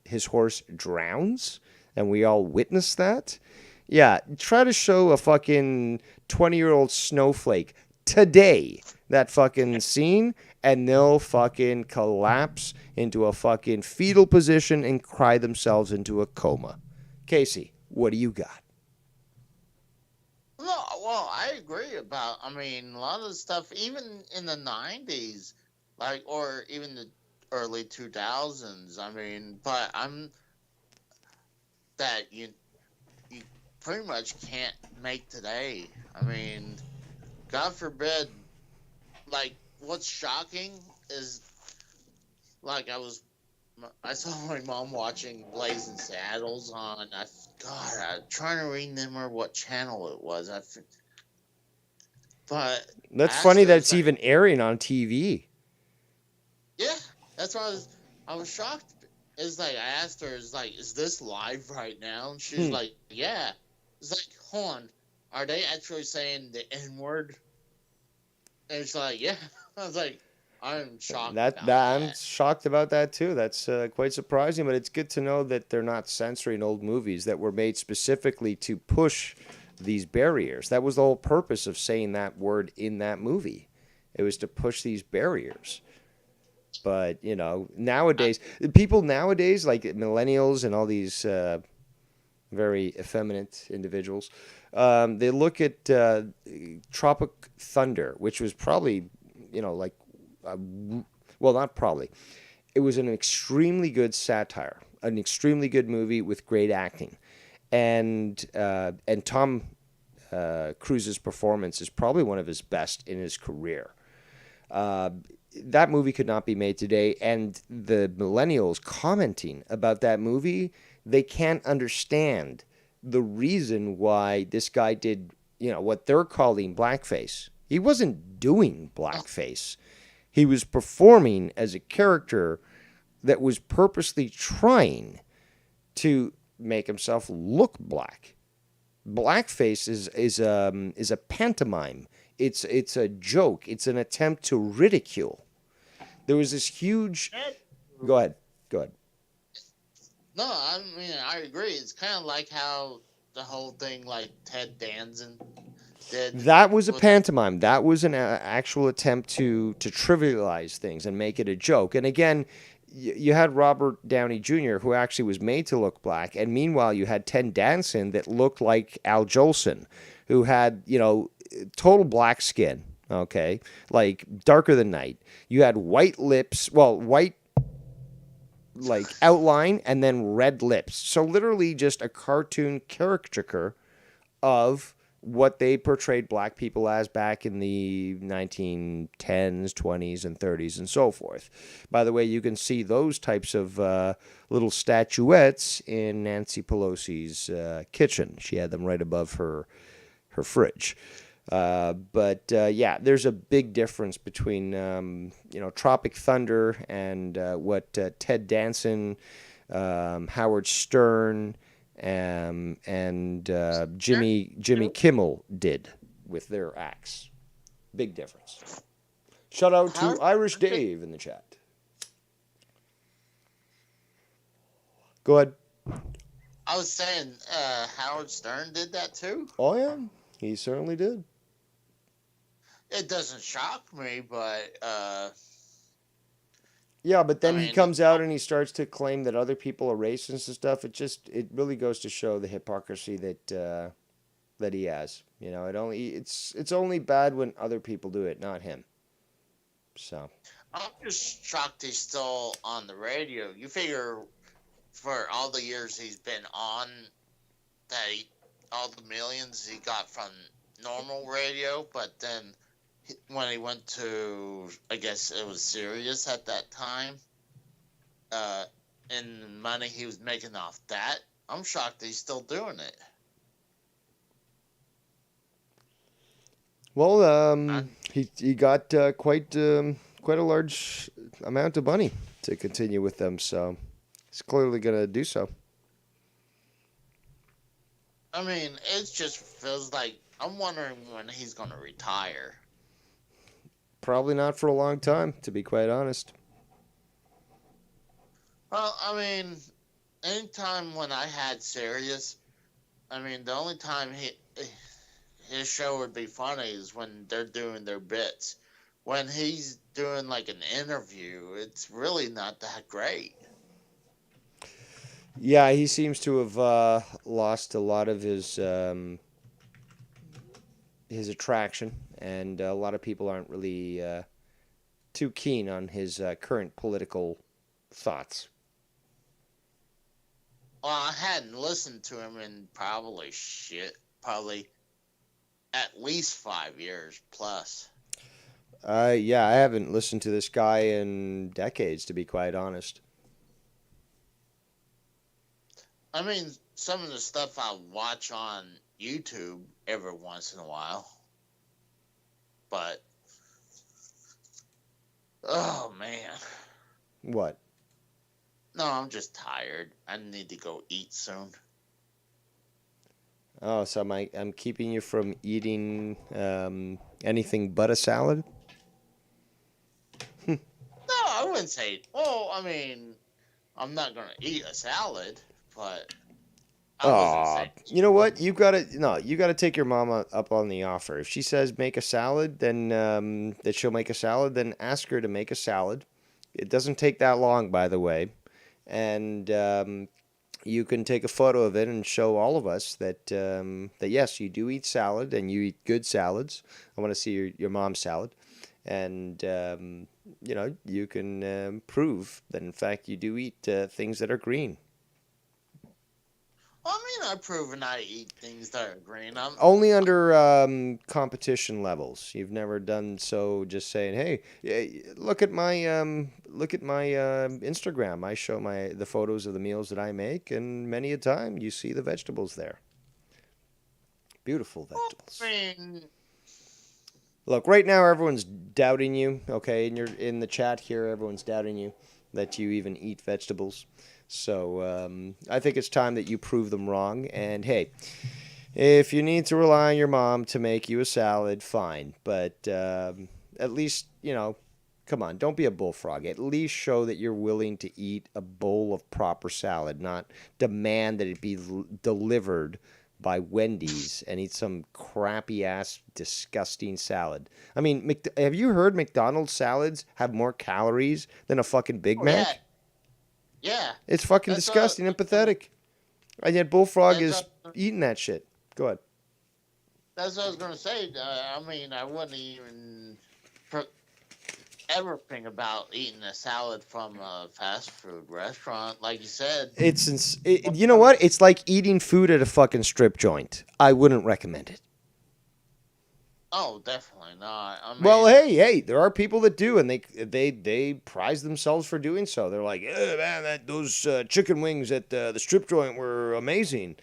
his horse drowns, and we all witness that. Yeah, try to show a fucking 20-year-old snowflake today that fucking scene, and they'll fucking collapse into a fucking fetal position and cry themselves into a coma. Casey, what do you got? No, well, I agree about. I mean, a lot of the stuff, even in the '90s, or even the early 2000s. I mean, but that you pretty much can't make today. I mean, God forbid. What's shocking is, I saw my mom watching Blazing Saddles on. I'm trying to remember what channel it was. But That's I asked funny her, that it's it's like, even airing on TV. yeah, that's why I was shocked. It's like I asked her, it's like, is this live right now? And she's Hmm. like, yeah. It's like, hold on, are they actually saying the N word? And it's like, yeah. I was like, I'm shocked That, about that I'm that. shocked about that too. That's quite surprising, but it's good to know that they're not censoring old movies that were made specifically to push these barriers. That was the whole purpose of saying that word in that movie. It was to push these barriers. But nowadays, people nowadays, like millennials and all these very effeminate individuals, they look at Tropic Thunder, which was probably, like, uh, well, not probably. It was an extremely good satire, an extremely good movie with great acting, and Tom Cruise's performance is probably one of his best in his career. Uh, that movie could not be made today, and the millennials commenting about that movie, they can't understand the reason why this guy did, what they're calling blackface. He wasn't doing blackface. He was performing as a character that was purposely trying to make himself look black. Blackface is a pantomime. It's a joke. It's an attempt to ridicule. There was this huge. Go ahead. Go ahead. No, I mean I agree. It's kind of like how the whole thing, like Ted Danson did. That was a with- pantomime. That was an actual attempt to trivialize things and make it a joke. And again, you had Robert Downey Jr., who actually was made to look black, and meanwhile you had Ted Danson that looked like Al Jolson, who had total black skin. Okay, like darker than night. You had white lips. Well, white like outline and then red lips. So literally just a cartoon caricature of what they portrayed black people as back in the 1910s, 20s, and 30s, and so forth. By the way, you can see those types of little statuettes in Nancy Pelosi's kitchen. She had them right above her fridge. But yeah, there's a big difference between Tropic Thunder and what Ted Danson, Howard Stern, and Jimmy Kimmel did with their acts. Big difference. Shout out to Irish Dave in the chat. Go ahead. I was saying Howard Stern did that too. Oh yeah, he certainly did. It doesn't shock me, but yeah, but then he mean, comes out and he starts to claim that other people are racist and stuff. It really goes to show the hypocrisy that he has. It's only bad when other people do it, not him. So I'm just shocked he's still on the radio. You figure for all the years he's been on, all the millions he got from normal radio, but then when he went to, I guess it was Sirius at that time, and the money he was making off that, I'm shocked he's still doing it. Well, he got quite a large amount of money to continue with them, so he's clearly going to do so. I mean, it just feels like I'm wondering when he's going to retire. Probably not for a long time, to be quite honest. Well, I mean, anytime when I had Sirius, I mean, the only time his show would be funny is when they're doing their bits. When he's doing like an interview, it's really not that great. Yeah, he seems to have lost a lot of his attraction, and a lot of people aren't really too keen on his current political thoughts. Well, I hadn't listened to him in probably at least 5 years plus. Yeah, I haven't listened to this guy in decades, to be quite honest. I mean, some of the stuff I watch on YouTube every once in a while. But, oh man. What? No, I'm just tired. I need to go eat soon. Oh, so I'm keeping you from eating anything but a salad? No, I wouldn't say. Well, I mean, I'm not gonna eat a salad, but I wasn't saying. You know what? You gotta take your mama up on the offer. If she says make a salad, then that she'll make a salad, then ask her to make a salad. It doesn't take that long, by the way, and you can take a photo of it and show all of us that yes, you do eat salad and you eat good salads. I want to see your mom's salad, and you can prove that in fact you do eat things that are green. Well, I mean, I've proven I eat things that are green. Only under competition levels. You've never done so. Just saying, hey, look at my Instagram. I show the photos of the meals that I make, and many a time you see the vegetables there. Beautiful vegetables. I mean, look, right now everyone's doubting you. Okay, and you're in the chat here. Everyone's doubting you. that you even eat vegetables. So I think it's time that you prove them wrong. And hey, if you need to rely on your mom to make you a salad, fine. But at least, come on, don't be a bullfrog. At least show that you're willing to eat a bowl of proper salad, not demand that it be delivered by Wendy's and eat some crappy ass, disgusting salad. I mean, have you heard McDonald's salads have more calories than a fucking Big Oh yeah, Mac? yeah. It's fucking That's disgusting and pathetic. And yet Bullfrog that's is eating that shit. Go ahead. that's what I was gonna say. I mean, I wouldn't even ever think about eating a salad from a fast food restaurant, like you said. You know what? It's like eating food at a fucking strip joint. I wouldn't recommend it. Oh, definitely not. I Well, mean, hey, there are people that do, and they prize themselves for doing so. They're like, man, those chicken wings at the strip joint were amazing.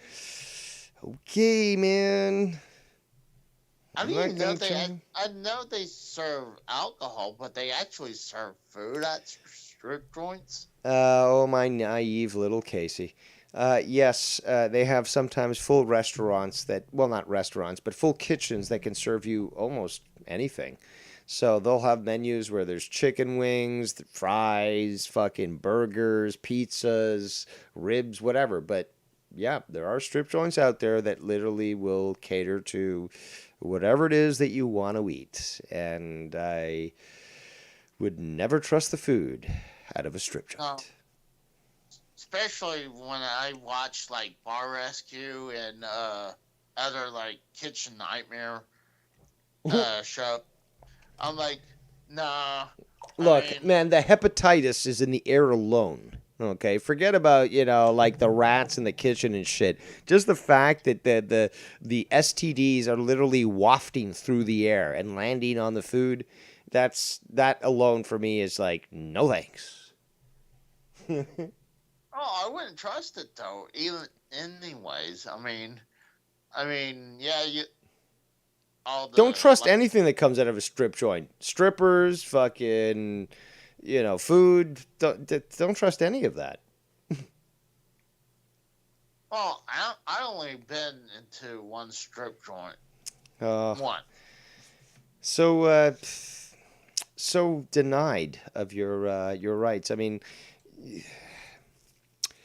Okay, man. I I'm didn't not even know gonna they. try. I know they serve alcohol, but they actually serve food at strip joints. Oh, my naive little Casey. Yes, they have sometimes full restaurants well, not restaurants, but full kitchens that can serve you almost anything. So they'll have menus where there's chicken wings, fries, fucking burgers, pizzas, ribs, whatever. But yeah, there are strip joints out there that literally will cater to whatever it is that you want to eat. And I would never trust the food out of a strip No, joint. especially when I watch like Bar Rescue and other like Kitchen Nightmare show. I'm like, nah. I Look, mean, man, the hepatitis is in the air alone. Okay, forget about like the rats in the kitchen and shit. Just the fact that the STDs are literally wafting through the air and landing on the food. That alone for me is like no thanks. oh, I wouldn't trust it though. Even anyways, I mean, yeah, you all Don't the trust like. anything that comes out of a strip joint. Strippers, fucking, food. Don't trust any of that. Well, I only been into one strip joint. Uh, One. so so denied of your rights. I mean,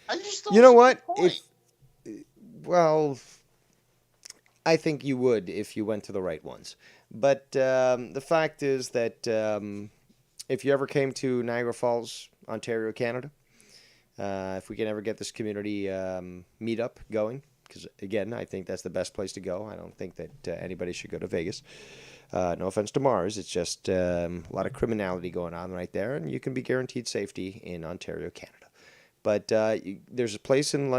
I just you don't know see the what? point. Well, I think you would if you went to the right ones. But the fact is that if you ever came to Niagara Falls, Ontario, Canada, if we can ever get this community meetup going, because again, I think that's the best place to go. I don't think that anybody should go to Vegas. No offense to Mars, it's just a lot of criminality going on right there, and you can be guaranteed safety in Ontario, Canada. But there's a place in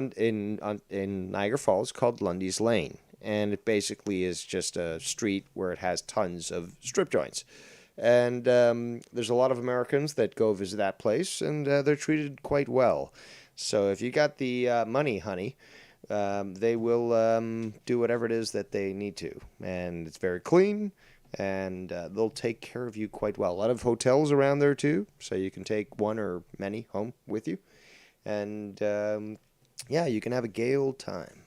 Niagara Falls called Lundy's Lane, and it basically is just a street where it has tons of strip joints. And there's a lot of Americans that go visit that place, and they're treated quite well. So if you got the money, honey, they will do whatever it is that they need to. And it's very clean, and they'll take care of you quite well. A lot of hotels around there, too, so you can take one or many home with you. And yeah, you can have a gay old time.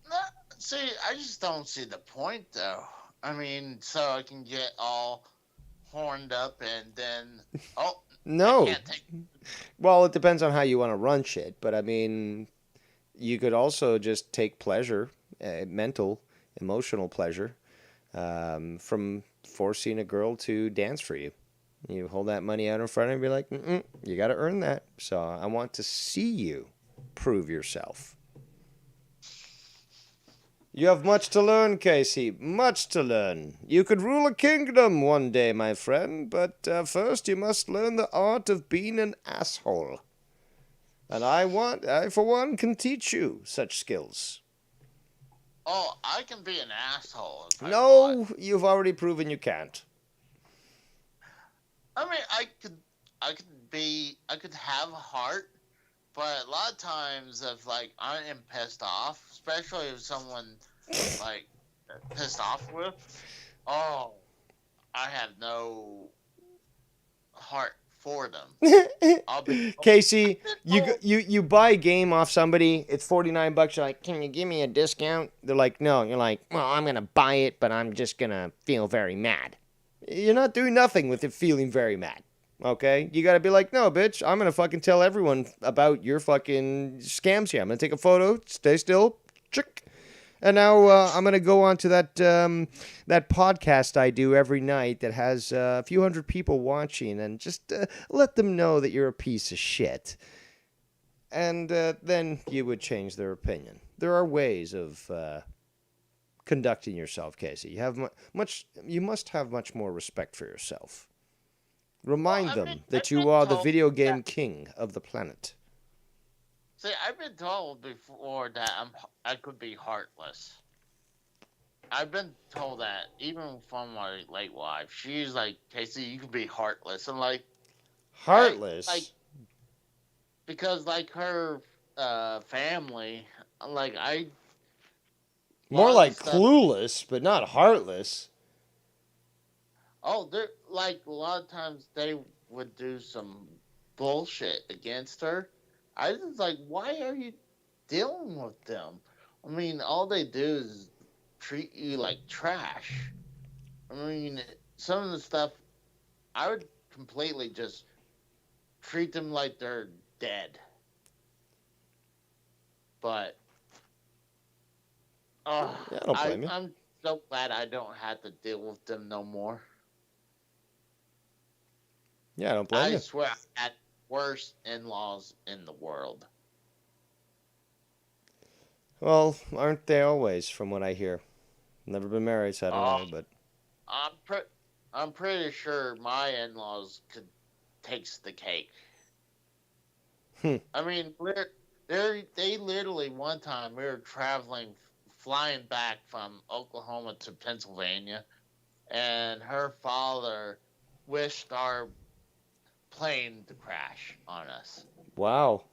No, see, I just don't see the point though. I mean, so I can get all horned up and then I No. can't take. Well, it depends on how you want to run shit, but I mean, you could also just take pleasure, mental, emotional pleasure, from forcing a girl to dance for you. You hold that money out in front and be like, you got to earn that. So I want to see you prove yourself. You have much to learn, Casey. Much to learn. You could rule a kingdom one day, my friend, but first you must learn the art of being an asshole. And I for one, can teach you such skills. Oh, I can be an asshole if I want. No, you've already proven you can't. I mean, I could have a heart, but a lot of times if like I am pissed off, especially if someone like pissed off with, oh, I have no heart for them. I'll be Casey, you told. you buy a game off somebody, it's $49. You're like, can you give me a discount? They're like, no. You're like, well, I'm gonna buy it, but I'm just gonna feel very mad. You're not doing nothing with it feeling very mad. Okay, you gotta be like, no, bitch, I'm gonna fucking tell everyone about your fucking scams here. I'm gonna take a photo, stay still, chick. And now I'm gonna go on to that podcast I do every night that has a few hundred people watching, and just let them know that you're a piece of shit. And then you would change their opinion. There are ways of conducting yourself, Casey. You must have much more respect for yourself. Remind I mean, them that I've you been are the told video that. game king of the planet. See, I've been told before that I could be heartless. I've been told that even from my late wife. She's like, Casey, you could be heartless. I'm like, Heartless. like because like her family, like I a More lot of the like stuff. clueless, but not heartless. Oh, they're like a lot of times they would do some bullshit against her. I was like, why are you dealing with them? I mean, all they do is treat you like trash. I mean, some of the stuff I would completely just treat them like they're dead. But Yeah, I don't blame you. I'm so glad I don't have to deal with them no more. Yeah, I don't blame I you. swear I had worst in-laws in the world. Well, aren't they always, from what I hear? Never been married, so I don't Oh, know, but I'm pre- I'm pretty sure my in-laws could taste the cake. hmm. I mean, they literally one time we were traveling, flying back from Oklahoma to Pennsylvania, and her father wished our plane to crash on us. Wow.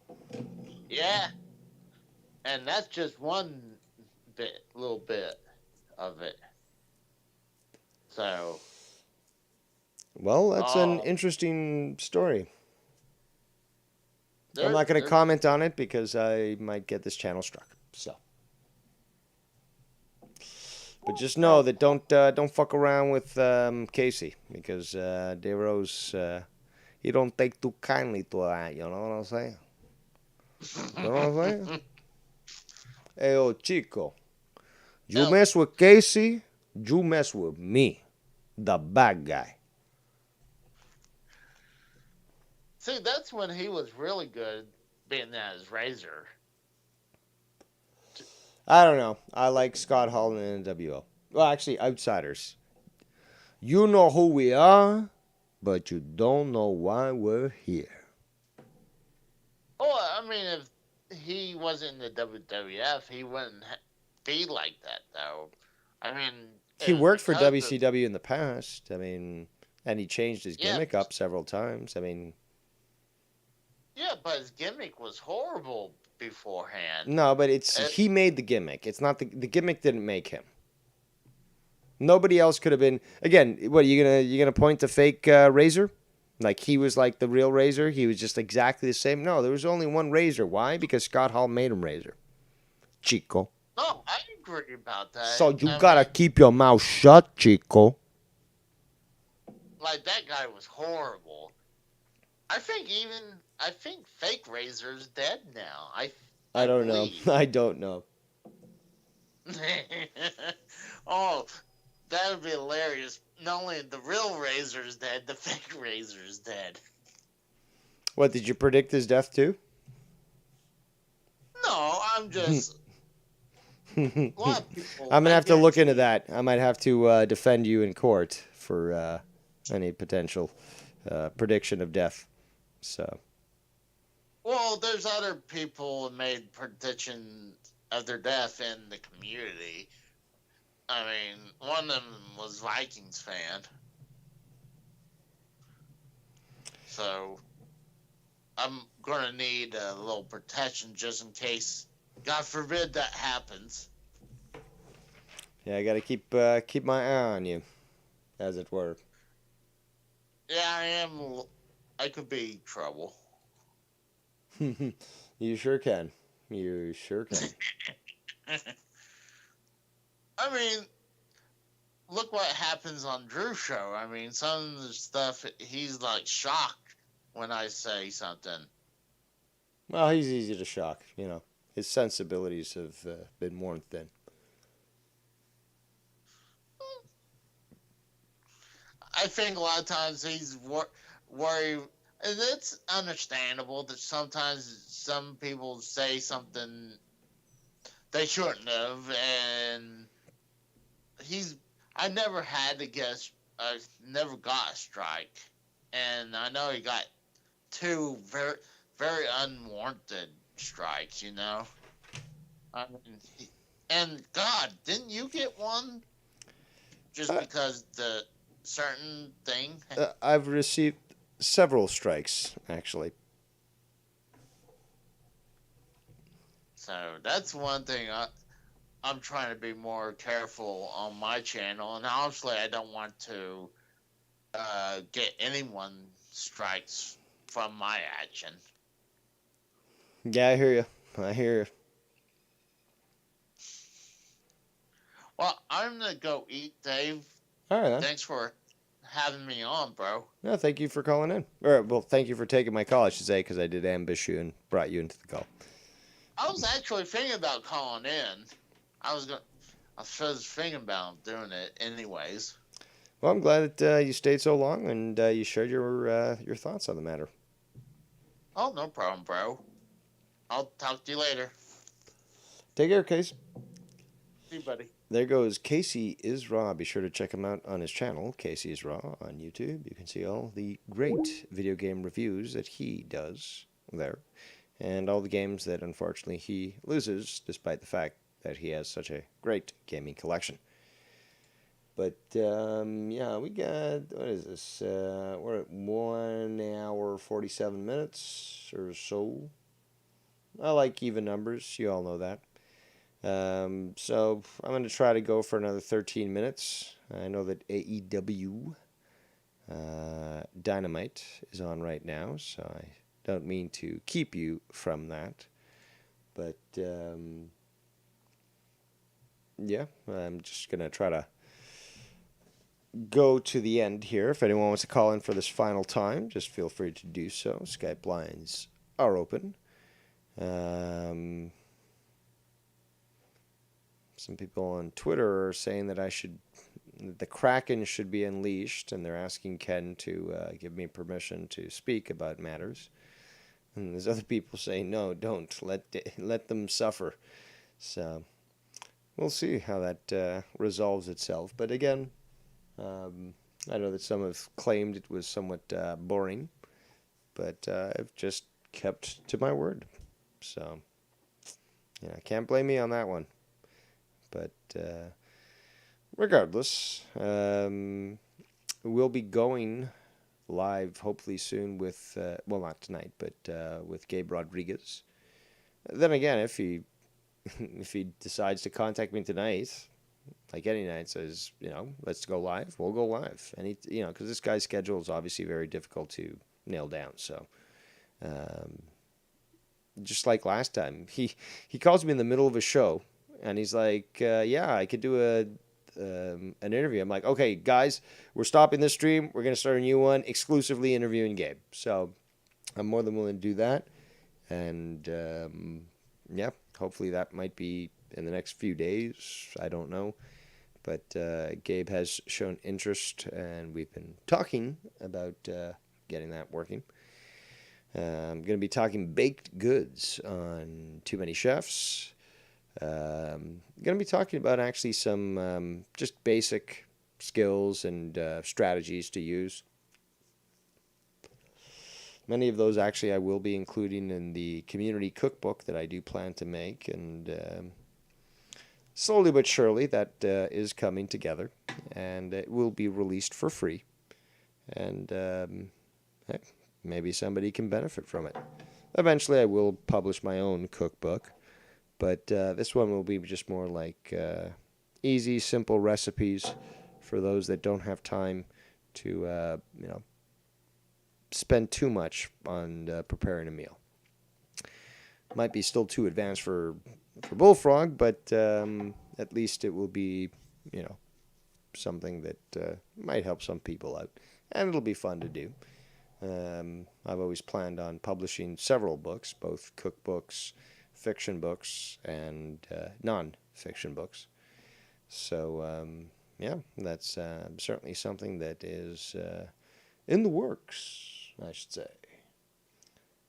Yeah, and that's just one little bit of it. So, Well, that's an oh, interesting story. I'm they're not going to they're just comment on it because I might get this channel struck. So, but just know no. that don't fuck around with Casey because Deros he don't take too kindly to that. You know what I'm saying? You know what I'm saying? Hey, oh, Chico, you Oh, mess with Casey, you mess with me, the bad guy. see, that's when he was really good, being as Razor. I don't know. I like Scott Hall and NWO. Well, actually, outsiders. You know who we are, but you don't know why we're here. Oh, I mean, if he wasn't in the WWF, he wouldn't be like that, though. I mean, He it was worked for because of WCW in the past. I mean, and he changed his yeah, gimmick up several times. I mean, yeah, but his gimmick was horrible beforehand. no, but it's It, he made the gimmick. It's not the gimmick didn't make him. Nobody else could have been. Again, what you gonna point to fake Razor? Like he was like the real Razor. He was just exactly the same. No, there was only one Razor. Why? Because Scott Hall made him Razor. Chico. no, I agree about that. So you I gotta mean, keep your mouth shut, Chico. like that guy was horrible. I think fake Razor's dead now. I I don't know. believe. I don't know. Oh, that would be hilarious. Not only the real Razor's dead, the fake Razor's dead. What did you predict his death too? No, I'm just a lot of people. I'm gonna I have to look into guarantee. that. I might have to defend you in court for any potential prediction of death. So Well, there's other people who made predictions of their death in the community. I mean, one of them was Vikings fan, so I'm gonna need a little protection just in case, God forbid, that happens. yeah, I gotta keep my eye on you, as it were. Yeah, I am I could be trouble. You sure can. You sure can. I mean, look what happens on Drew's show. I mean, some of the stuff he's like shocked when I say something. Well, he's easy to shock, you know. His sensibilities have been worn thin. I think a lot of times he's worried, and it's understandable that sometimes some people say something they shouldn't have, and he's. I never had to guess. I never got a strike, and I know he got two very unwarranted strikes. You know, I mean, and God, didn't you get one just Uh, because the certain thing? I've received several strikes, actually. So that's one thing I'm trying to be more careful on my channel, and honestly, I don't want to get anyone strikes from my action. Yeah, I hear you. I hear you. Well, I'm gonna go eat, Dave. All right, then. Thanks for having me on, bro. No, thank you for calling in. Or, well, thank you for taking my call, I should say, because I did ambush you and brought you into the call. I was actually thinking about calling in. I was gonna. I was thinking about doing it anyways. Well, I'm glad that you stayed so long and you shared your thoughts on the matter. Oh, no problem, bro. I'll talk to you later. Take care, Case. See you, buddy. There goes Casey is Raw. Be sure to check him out on his channel, Casey is Raw, on YouTube. You can see all the great video game reviews that he does there, and all the games that unfortunately he loses, despite the fact that he has such a great gaming collection. But yeah, we got, what is this? We're at 1 hour 47 minutes or so. I like even numbers. You all know that. So I'm going to try to go for another 13 minutes. I know that AEW Dynamite is on right now, so I don't mean to keep you from that. But yeah, I'm just going to try to go to the end here. If anyone wants to call in for this final time, just feel free to do so. Skype lines are open. Some people on Twitter are saying that the Kraken should be unleashed, and they're asking Ken to give me permission to speak about matters. And there's other people saying, no, don't. Let them suffer. So we'll see how that resolves itself. But again, I know that some have claimed it was somewhat boring, but I've just kept to my word. So yeah, can't blame me on that one. But regardless, we'll be going live hopefully soon with, well, not tonight, but with Gabe Rodriguez. Then again, if he if he decides to contact me tonight, like any night, says, let's go live, we'll go live. And because this guy's schedule is obviously very difficult to nail down. So, just like last time, he calls me in the middle of a show. And he's like, yeah, I could do an interview. I'm like, okay, guys, we're stopping this stream. We're going to start a new one, exclusively interviewing Gabe. So I'm more than willing to do that. And, yeah, hopefully that might be in the next few days. I don't know. But Gabe has shown interest, and we've been talking about getting that working. I'm going to be talking baked goods on Too Many Chefs. Going to be talking about actually some just basic skills and strategies to use. Many of those actually I will be including in the community cookbook that I do plan to make, and slowly but surely that is coming together, and it will be released for free, and heck, maybe somebody can benefit from it. Eventually I will publish my own cookbook. But this one will be just more like easy, simple recipes for those that don't have time to, spend too much on preparing a meal. Might be still too advanced for bullfrog, but at least it will be, something that might help some people out, and it'll be fun to do. I've always planned on publishing several books, both cookbooks, fiction books, and non-fiction books. So, yeah, that's certainly something that is in the works, I should say.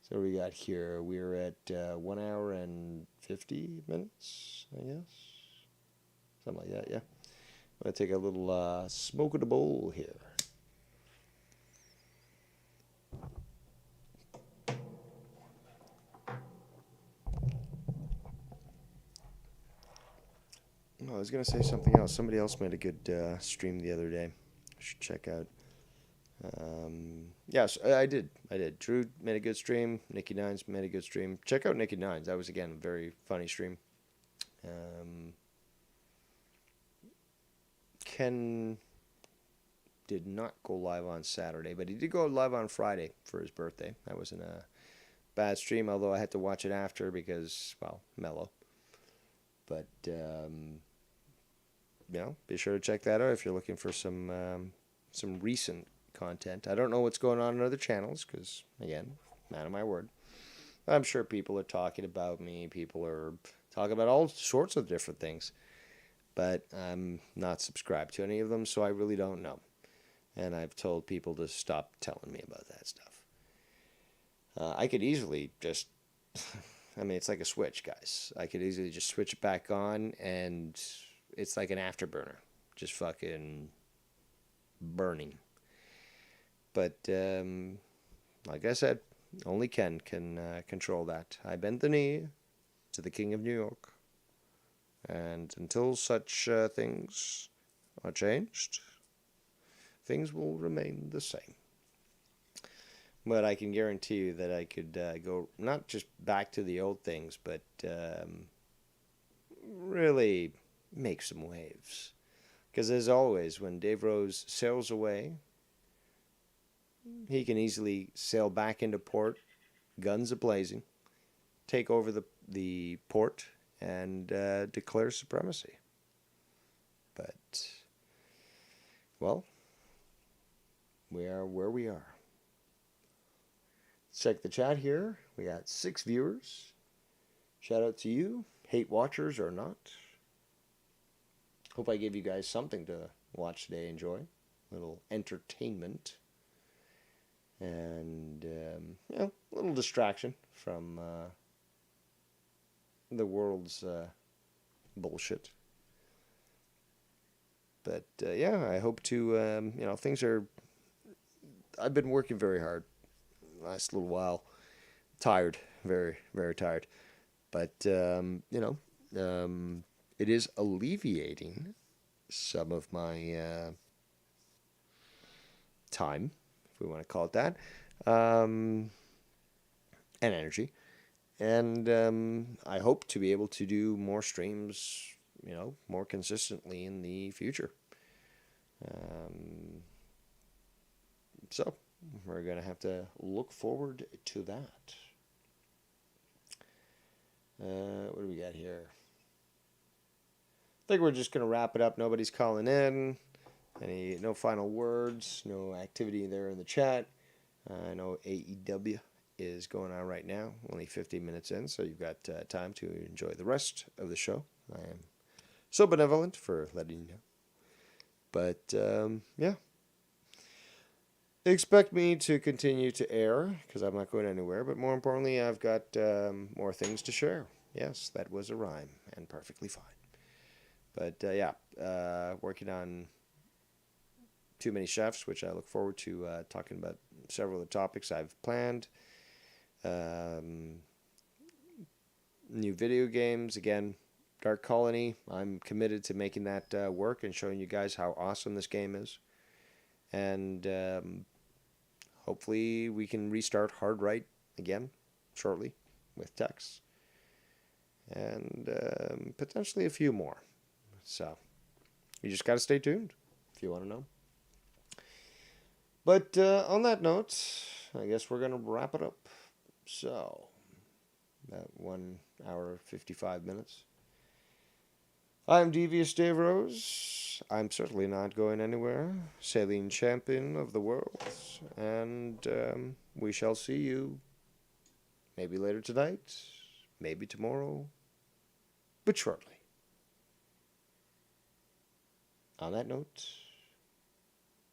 So we got here, we're at 1 hour and 50 minutes, I guess. Something like that, yeah. I'm going to take a little smoke in the bowl here. Oh, I was going to say something else. Somebody else made a good stream the other day. I should check out. Yes, I did. Drew made a good stream. Nikki Nines made a good stream. Check out Nikki Nines. That was, again, a very funny stream. Ken did not go live on Saturday, but he did go live on Friday for his birthday. That wasn't a bad stream, although I had to watch it after because, well, mellow. But, be sure to check that out if you're looking for some recent content. I don't know what's going on in other channels because, again, man of my word. I'm sure people are talking about me. People are talking about all sorts of different things. But I'm not subscribed to any of them, so I really don't know. And I've told people to stop telling me about that stuff. I could easily just... it's like a switch, guys. I could easily just switch it back on, and it's like an afterburner. Just fucking burning. But, like I said, only Ken can control that. I bend the knee to the King of New York. And until such things are changed, things will remain the same. But I can guarantee you that I could go not just back to the old things, but really make some waves. Because as always, when Dave Rose sails away, he can easily sail back into port, guns a-blazing, take over the port, and declare supremacy. But, well, we are where we are. Check the chat here. We got 6 viewers. Shout out to you, hate watchers or not. Hope I gave you guys something to watch today, enjoy. A little entertainment. And, a little distraction from the world's bullshit. But, I hope to, things are... I've been working very hard last little while. Tired. Very, very tired. But, it is alleviating some of my time, if we want to call it that, and energy. And I hope to be able to do more streams, more consistently in the future. So, we're going to have to look forward to that. What do we got here? I think we're just going to wrap it up. Nobody's calling in. No final words. No activity there in the chat. I know AEW is going on right now. Only 15 minutes in, so you've got time to enjoy the rest of the show. I am so benevolent for letting you know. But, expect me to continue to air, because I'm not going anywhere. But more importantly, I've got more things to share. Yes, that was a rhyme, and perfectly fine. But, working on Too Many Chefs, which I look forward to talking about several of the topics I've planned. New video games, again, Dark Colony. I'm committed to making that work and showing you guys how awesome this game is. And hopefully we can restart Hard Right again shortly with Tex. And potentially a few more. So, you just got to stay tuned if you want to know. But on that note, I guess we're going to wrap it up. So, about 1 hour, 55 minutes. I'm Devious Dave Rose. I'm certainly not going anywhere. Sailing champion of the world. And we shall see you maybe later tonight, maybe tomorrow, but shortly. On that note,